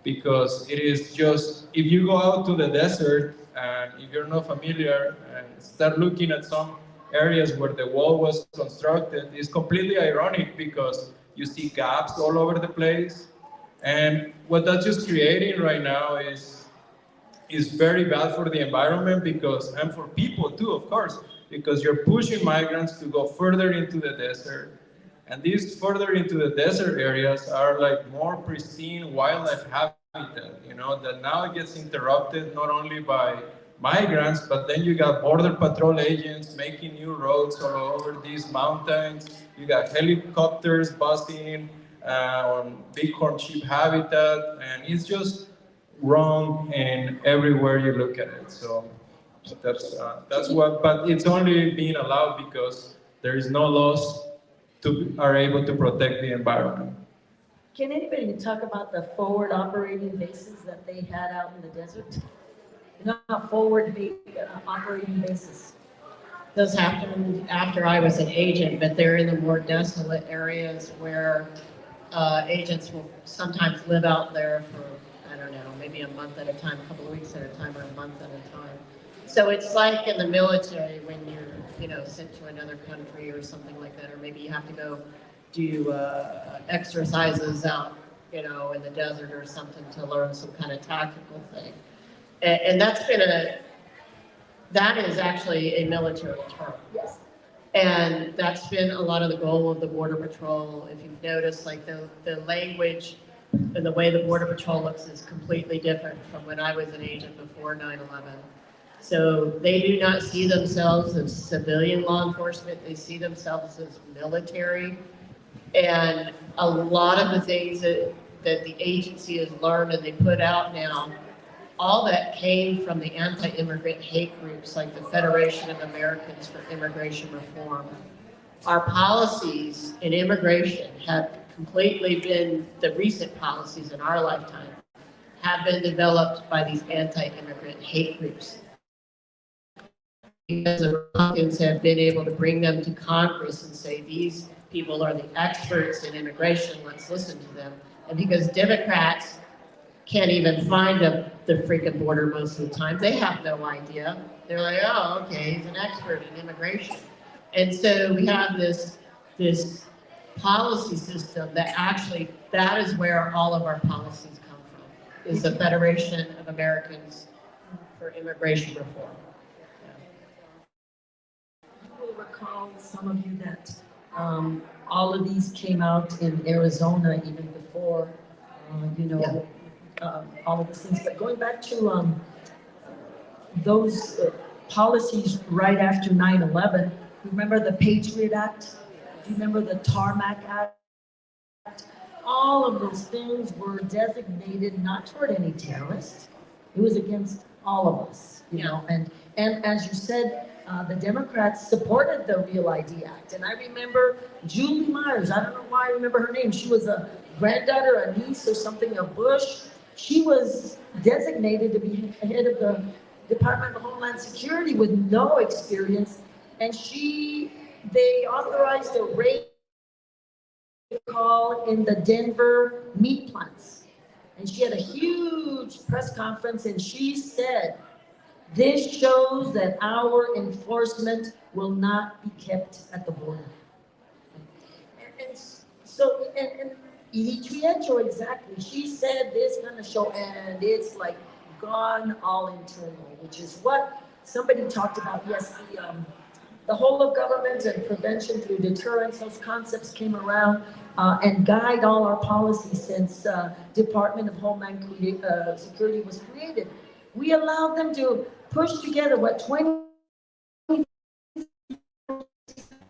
because it is just, if you go out to the desert and if you're not familiar and start looking at some areas where the wall was constructed, it's completely ironic because you see gaps all over the place. And what that's just creating right now is very bad for the environment, because, and for people too, of course, because you're pushing migrants to go further into the desert. And these further into the desert areas are like more pristine wildlife habitat, you know, that now it gets interrupted not only by migrants, but then you got border patrol agents making new roads all over these mountains. You got helicopters buzzing on bighorn sheep habitat, and it's just wrong in everywhere you look at it. So that's what, but it's only being allowed because there is no laws are able to protect the environment. Can anybody talk about the forward operating bases that they had out in the desert? Not forward operating bases. Those happened after I was an agent, but they're in the more desolate areas where agents will sometimes live out there for, I don't know, maybe a month at a time, a couple of weeks at a time, or a month at a time. So it's like in the military when you're, sent to another country or something like that, or maybe you have to go do exercises out, in the desert or something to learn some kind of tactical thing. And that is actually a military term. Yes. And that's been a lot of the goal of the Border Patrol. If you've noticed, like the language and the way the Border Patrol looks is completely different from when I was an agent before 9/11. So they do not see themselves as civilian law enforcement. They see themselves as military. And a lot of the things that the agency has learned and they put out now, all that came from the anti-immigrant hate groups like the Federation of Americans for Immigration Reform. Our policies in immigration have completely been, the recent policies in our lifetime, have been developed by these anti-immigrant hate groups. Because the Republicans have been able to bring them to Congress and say, these people are the experts in immigration, let's listen to them. And because Democrats can't even find the freaking border most of the time, they have no idea. They're like, oh, okay, he's an expert in immigration. And so we have this policy system that actually, that is where all of our policies come from, is the Federation of Americans for Immigration Reform. You will recall, some of you, that all of these came out in Arizona even before, all of these things. But going back to those policies right after 9/11, remember the Patriot Act? Do you remember the Tarmac Act? All of those things were designated not toward any terrorists. It was against all of us, you know. And as you said, the Democrats supported the Real ID Act. And I remember Julie Myers, I don't know why I remember her name. She was a granddaughter, a niece or something of Bush. She was designated to be head of the Department of Homeland Security with no experience. And they authorized a raid call in the Denver meat plants. And she had a huge press conference and she said, this shows that our enforcement will not be kept at the border. And Iritriecho, exactly. She said this kind of show, and it's like gone all internal, which is what somebody talked about. Yes, the whole of government and prevention through deterrence, those concepts came around and guide all our policies since Department of Homeland Security was created. We allowed them to push together what 20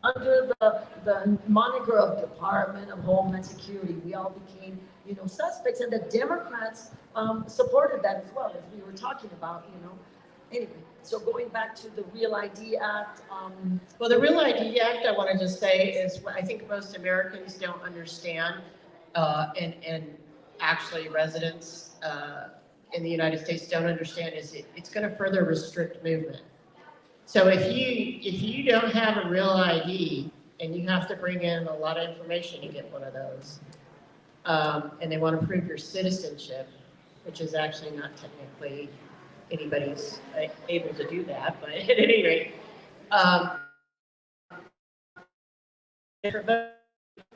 under the moniker of Department of Homeland Security. We all became, suspects, and the Democrats supported that as well, as we were talking about, Anyway, so going back to the Real ID Act. Well, the Real ID Act, I want to just say, is what I think most Americans don't understand, and actually residents in the United States don't understand, is it's going to further restrict movement. So if you don't have a Real ID and you have to bring in a lot of information to get one of those, and they want to prove your citizenship, which is actually not technically anybody's able to do that, but at any rate,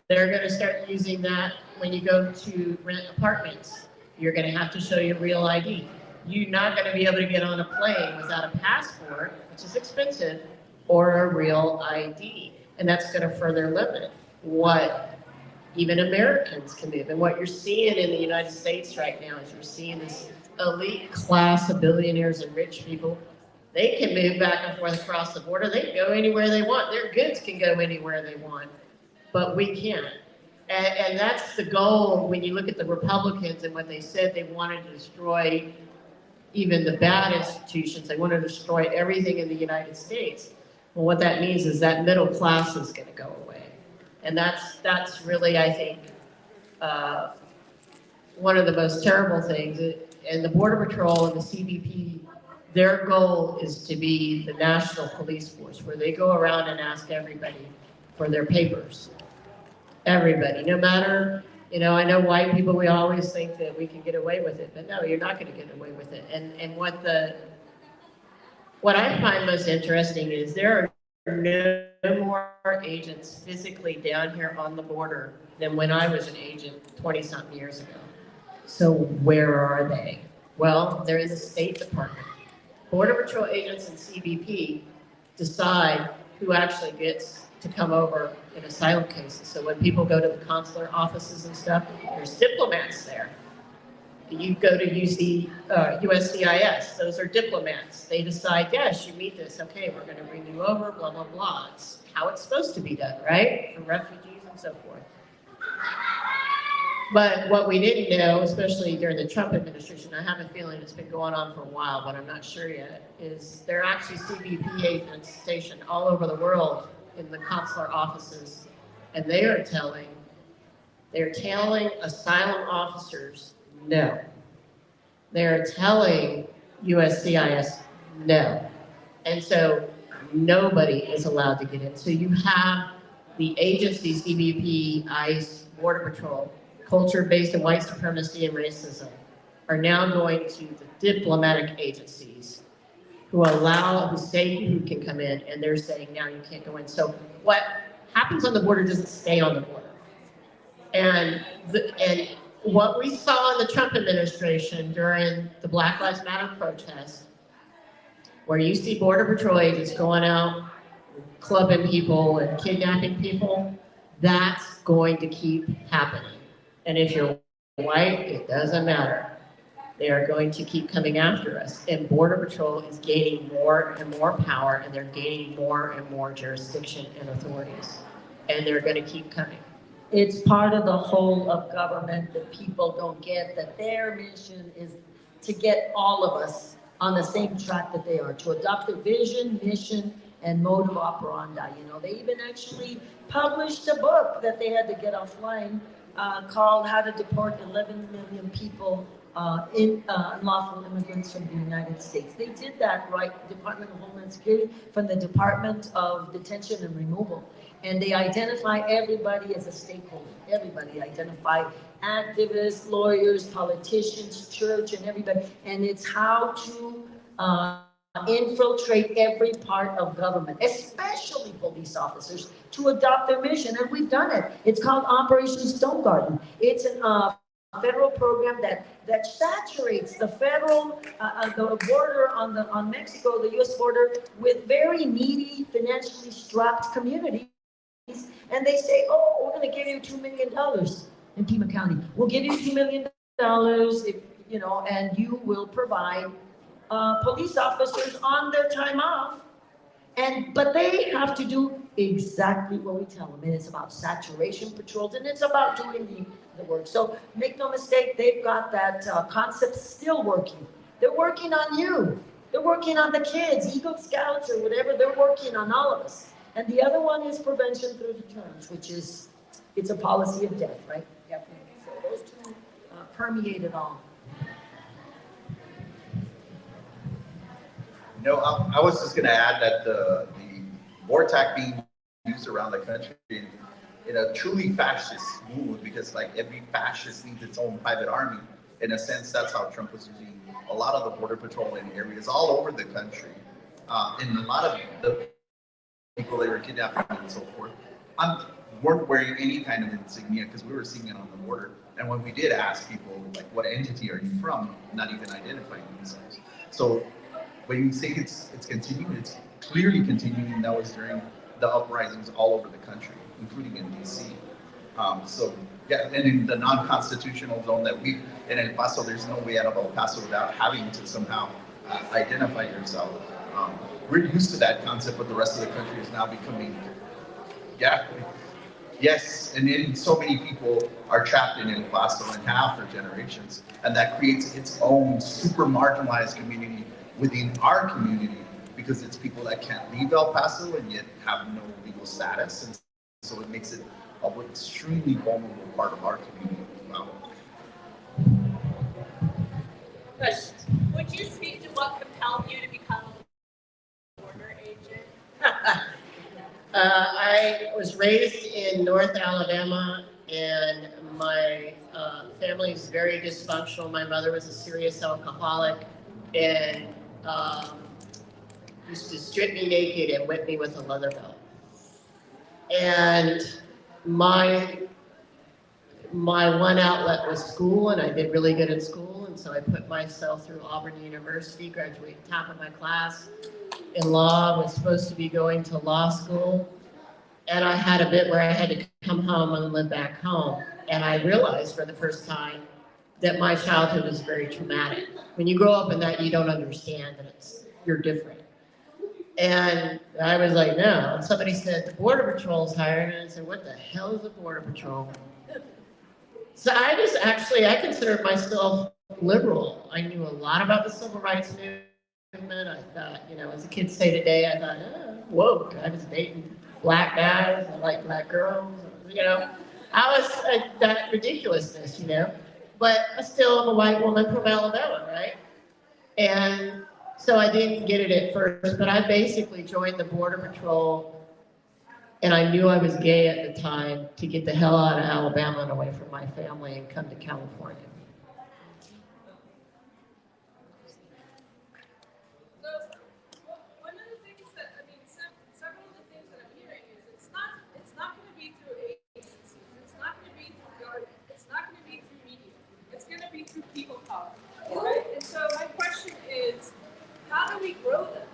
they're going to start using that when you go to rent apartments. You're going to have to show your Real ID. You're not going to be able to get on a plane without a passport, which is expensive, or a Real ID. And that's going to further limit what even Americans can move. And what you're seeing in the United States right now is you're seeing this elite class of billionaires and rich people. They can move back and forth across the border. They can go anywhere they want. Their goods can go anywhere they want, but we can't. And that's the goal when you look at the Republicans and what they said. They wanted to destroy even the bad institutions. They want to destroy everything in the United States. Well, what that means is that middle class is going to go away. And that's really, I think, one of the most terrible things. And the Border Patrol and the CBP, their goal is to be the national police force, where they go around and ask everybody for their papers. Everybody, no matter, I know white people, we always think that we can get away with it, but no, you're not going to get away with it. And what I find most interesting is there are no more agents physically down here on the border than when I was an agent 20-something years ago. So where are they? Well, they're in the State Department. Border Patrol agents and CBP decide who actually gets to come over in asylum cases. So when people go to the consular offices and stuff, there's diplomats there. You go to USCIS, those are diplomats. They decide, yes, you meet this, okay, we're gonna bring you over, blah, blah, blah. It's how it's supposed to be done, right? For refugees and so forth. But what we didn't know, especially during the Trump administration, I have a feeling it's been going on for a while, but I'm not sure yet, is there are actually CBP agents stationed all over the world in the consular offices, and they're telling asylum officers no. They're telling USCIS no. And so nobody is allowed to get in. So you have the agencies, CBP, ICE, Border Patrol, culture-based and white supremacy and racism, are now going to the diplomatic agencies who say who can come in, and they're saying now you can't go in. So what happens on the border doesn't stay on the border. And what we saw in the Trump administration during the Black Lives Matter protests, where you see Border Patrol agents going out, clubbing people and kidnapping people, that's going to keep happening. And if you're white, it doesn't matter. They are going to keep coming after us. And Border Patrol is gaining more and more power, and they're gaining more and more jurisdiction and authorities. And they're going to keep coming. It's part of the whole of government that people don't get, that their mission is to get all of us on the same track that they are, to adopt a vision, mission, and mode of operandi. You know, they even actually published a book that they had to get offline called How to Deport 11 Million People Unlawful Immigrants from the United States. They did that, right, Department of Homeland Security, from the Department of Detention and Removal. And they identify everybody as a stakeholder. Everybody identify activists, lawyers, politicians, church, and everybody. And it's how to infiltrate every part of government, especially police officers, to adopt their mission. And we've done it. It's called Operation Stone Garden. It's a federal program that saturates the federal the border on Mexico, the U.S. border, with very needy, financially strapped communities. And they say, oh, we're going to give you $2 million in Pima County. We'll give you $2 million, if, you know, and you will provide police officers on their time off. But they have to do exactly what we tell them. And it's about saturation patrols, and it's about doing the work. So make no mistake, they've got that concept still working. They're working on you. They're working on the kids, Eagle Scouts or whatever. They're working on all of us. And the other one is prevention through deterrence, which is, it's a policy of death, right? So those two permeate it all. No, I was just going to add that the VORTAC being used around the country in a truly fascist move, because like every fascist needs its own private army. In a sense, that's how Trump was using a lot of the border patrol in areas all over the country. And a lot of the people they were kidnapping and so forth weren't wearing any kind of insignia, because we were seeing it on the border. And when we did ask people, like, what entity are you from, not even identifying themselves. So when you say it's continuing, it's clearly continuing. And that was during the uprisings all over the country, including in DC. So yeah, and in the non-constitutional zone that we in El Paso, there's no way out of El Paso without having to somehow identify yourself. We're used to that concept, but the rest of the country is now becoming, yes, and then so many people are trapped in El Paso and have for generations, and that creates its own super marginalized community within our community, because it's people that can't leave El Paso and yet have no legal status, and so it makes it an extremely vulnerable part of our community as well. Question. Would you speak to what compelled you to become a border agent? I was raised in North Alabama, and my family is very dysfunctional. My mother was a serious alcoholic and used to strip me naked and whip me with a leather belt. And my my one outlet was school, and I did really good at school, and so I put myself through Auburn University, graduated top of my class in law, was supposed to be going to law school, and I had a bit where I had to come home and live back home, and I realized for the first time that my childhood was very traumatic. When you grow up in that, you don't understand that you're different. And I was like, no. And somebody said, the Border Patrol's hiring. And I said, what the hell is a Border Patrol? So I considered myself liberal. I knew a lot about the civil rights movement. I thought, as the kids say today, I thought, woke. I was dating black guys. I liked black girls. I was that ridiculousness, But I still am a white woman from Alabama, right? And so I didn't get it at first, but I basically joined the Border Patrol, and I knew I was gay at the time, to get the hell out of Alabama and away from my family and come to California. So, one of the things that, several of the things that I'm hearing is it's not going to be through agencies, it's not going to be through government, it's not going to be through media, it's going to be through people power, right? And so my question is, how do we grow them?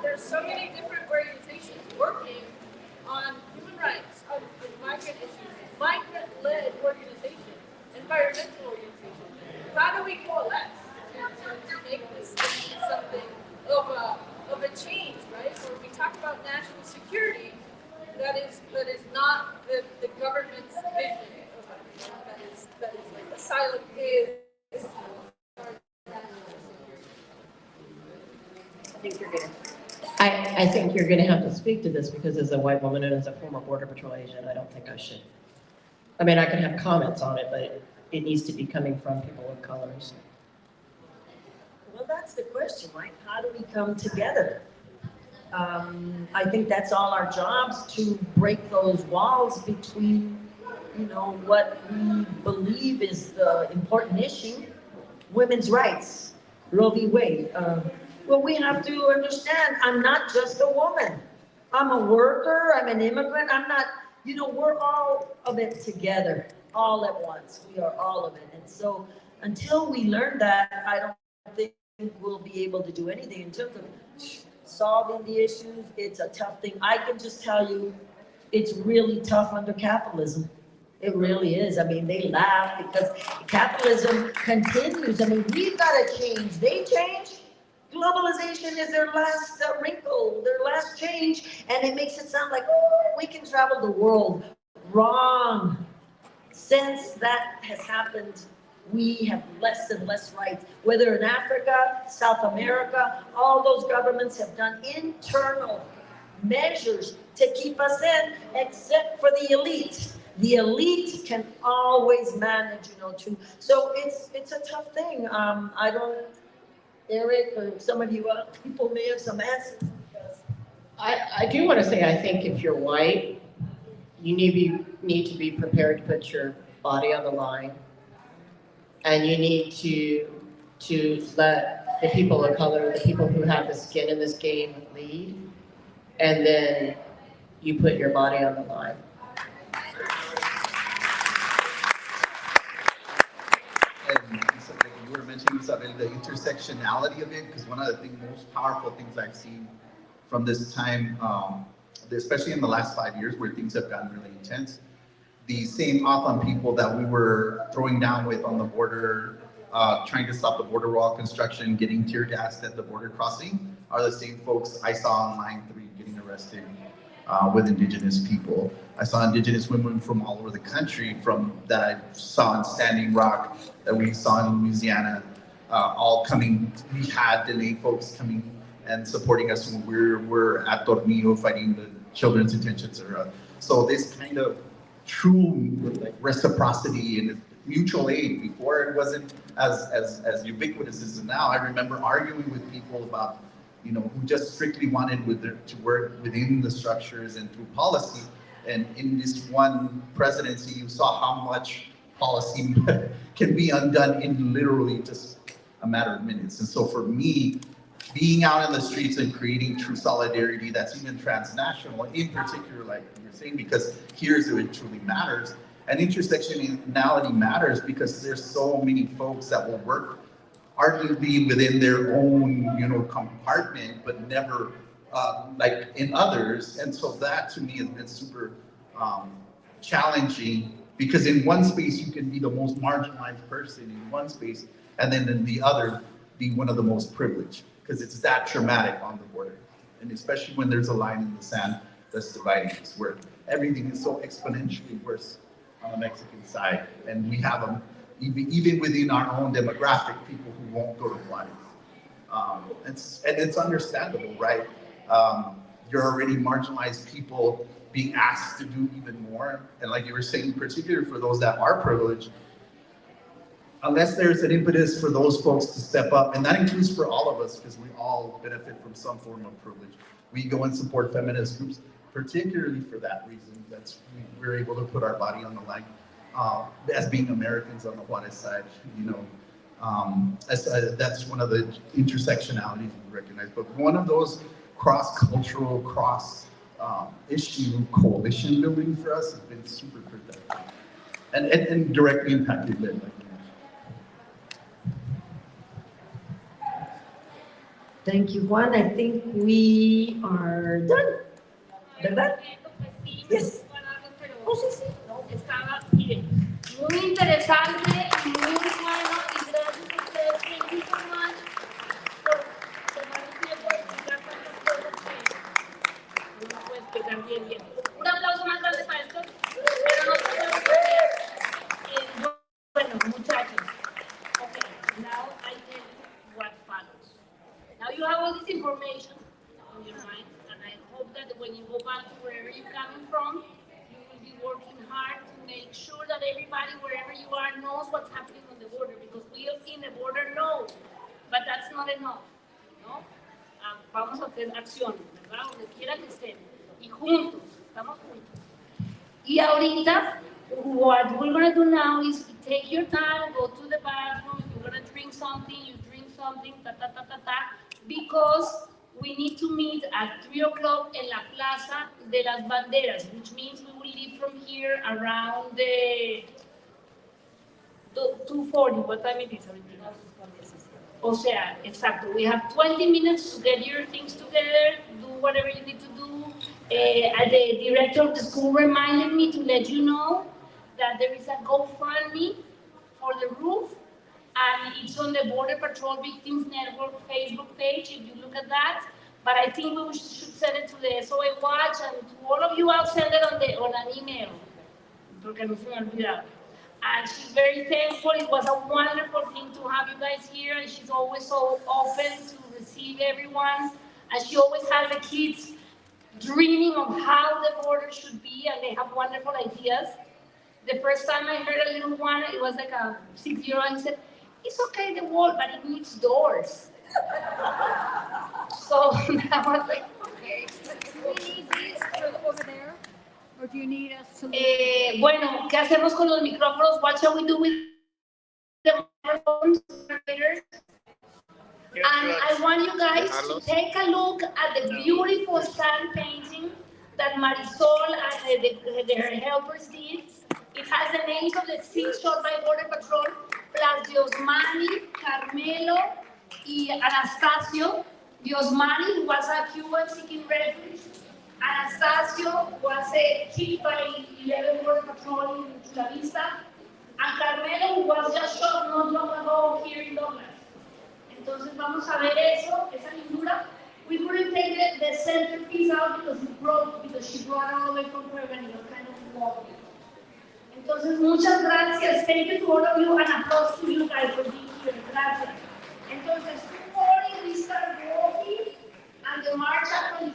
There's so many different organizations working on human rights, on migrant issues, migrant-led organizations, environmental organizations. How do we coalesce to make this something of a change, right? When we talk about national security, that is not the government's vision of it. That is like asylum is. I think you're gonna have to speak to this, because as a white woman and as a former Border Patrol agent, I don't think I should. I can have comments on it, but it needs to be coming from people of colors. Well, that's the question, right? How do we come together? I think that's all our jobs, to break those walls between, what we believe is the important issue, women's rights, Roe v. Wade. Well, we have to understand, I'm not just a woman. I'm a worker, I'm an immigrant, I'm not, we're all of it together, all at once. We are all of it. And so until we learn that, I don't think we'll be able to do anything in terms of solving the issues. It's a tough thing. I can just tell you, it's really tough under capitalism. It really is. They laugh because capitalism continues. We've got to change. They change. Globalization is their last wrinkle, their last change, and it makes it sound like, we can travel the world. Wrong. Since that has happened, we have less and less rights. Whether in Africa, South America, all those governments have done internal measures to keep us in, except for the elite. The elite can always manage, so it's a tough thing. Eric, or some of you people may have some answers. I do want to say, I think if you're white, you need to be prepared to put your body on the line, and you need to let the people of color, the people who have the skin in this game, lead, and then you put your body on the line. You were mentioning, Isabel, the intersectionality of it, because one of the most powerful things I've seen from this time, especially in the last 5 years where things have gotten really intense, the same Autumn people that we were throwing down with on the border, trying to stop the border wall construction, getting tear gassed at the border crossing, are the same folks I saw on line 3 getting arrested with Indigenous people. I saw Indigenous women from all over the country, that I saw in Standing Rock, that we saw in Louisiana, all coming. We had Dene folks coming and supporting us when we're at Domingo fighting the children's detention, etc. So this kind of true reciprocity and mutual aid, before it wasn't as ubiquitous as now. I remember arguing with people about, who just strictly wanted to work within the structures and through policy. And in this one presidency, you saw how much policy can be undone in literally just a matter of minutes. And so for me, being out in the streets and creating true solidarity that's even transnational, in particular, like you're saying, because here's where it truly matters, And intersectionality matters because there's so many folks that will work arguably within their own, compartment, but never like in others. And so that to me has been super challenging, because in one space you can be the most marginalized person in one space, and then in the other be one of the most privileged, because it's that traumatic on the border. And especially when there's a line in the sand that's dividing us, where everything is so exponentially worse on the Mexican side. And we have them, even within our own demographic, people who won't go to Juarez. It's understandable, right? You're already marginalized people being asked to do even more. And like you were saying, particularly for those that are privileged, unless there's an impetus for those folks to step up, and that includes for all of us, because we all benefit from some form of privilege. We go and support feminist groups, particularly for that reason. We're able to put our body on the line as being Americans on the Juarez side, that's one of the intersectionalities we recognize. But one of those cross-cultural, cross-issue coalition building for us has been super productive and directly impacted like you mentioned. Thank you, Juan. I think we are done. ¿Verdad? Yes. Oh, sí, sí. Estaba, miren, muy interesante y muy bueno, y gracias a ustedes. Thank you so much por tomar el tiempo de explicar tantas cosas que uno puede explicar bien. Un aplauso más grande para esto, pero no se puede perder. Bueno, muchachos. Okay, now I tell you what follows. Now you have all this information on your mind, and I hope that when you go back to wherever you're coming from, you will be working hard to make sure that everybody, wherever you are, knows what's happening on the border, because we in the border know, but that's not enough, ¿no? Vamos a hacer acciones, ¿verdad? Donde quiera que estén, y juntos, estamos juntos. Y ahorita, what we're going to do now is take your time, go to the bathroom. If you're going to drink something, you drink something, because we need to meet at 3 o'clock in la Plaza de las Banderas, which means we will leave from here around the 2:40. What time it is? O sea, exacto. We have 20 minutes to get your things together, do whatever you need to do. The director of the school reminded me to let you know that there is a GoFundMe for the roof, and it's on the Border Patrol Victims Network Facebook page, if you look at that. But I think we should send it to the SOA Watch, and to all of you, I'll send it on an email, porque no se me olvidaba. And she's very thankful. It was a wonderful thing to have you guys here, and she's always so open to receive everyone. And she always has the kids dreaming of how the border should be, and they have wonderful ideas. The first time I heard a little one, it was like a 6-year-old, and he said, "It's okay, the wall, but it needs doors." So I was like, okay. Do we need these over there? Or do you need us to... Bueno, ¿qué hacemos con los micrófonos? What shall we do with the microphones? And I want you guys to take a look at the beautiful sand painting that Marisol and their helpers did. It has the names of the 6 shot by Border Patrol, plus Diosmani, Carmelo, y Anastasio. Diosmani, who was a Cuban seeking refuge. Anastasio was killed by 11 Border Patrol in Chula Vista. And Carmelo, who was just shot not long ago here in Douglas. Entonces vamos a ver eso, esa lindura. We couldn't take the centerpiece out because she brought all the way from Puebla and it was kind of wobbly. Entonces, muchas gracias. Thank you to all of you, and applause to you guys for being here. Gracias. Entonces, 2:40 we start walking, and the march actually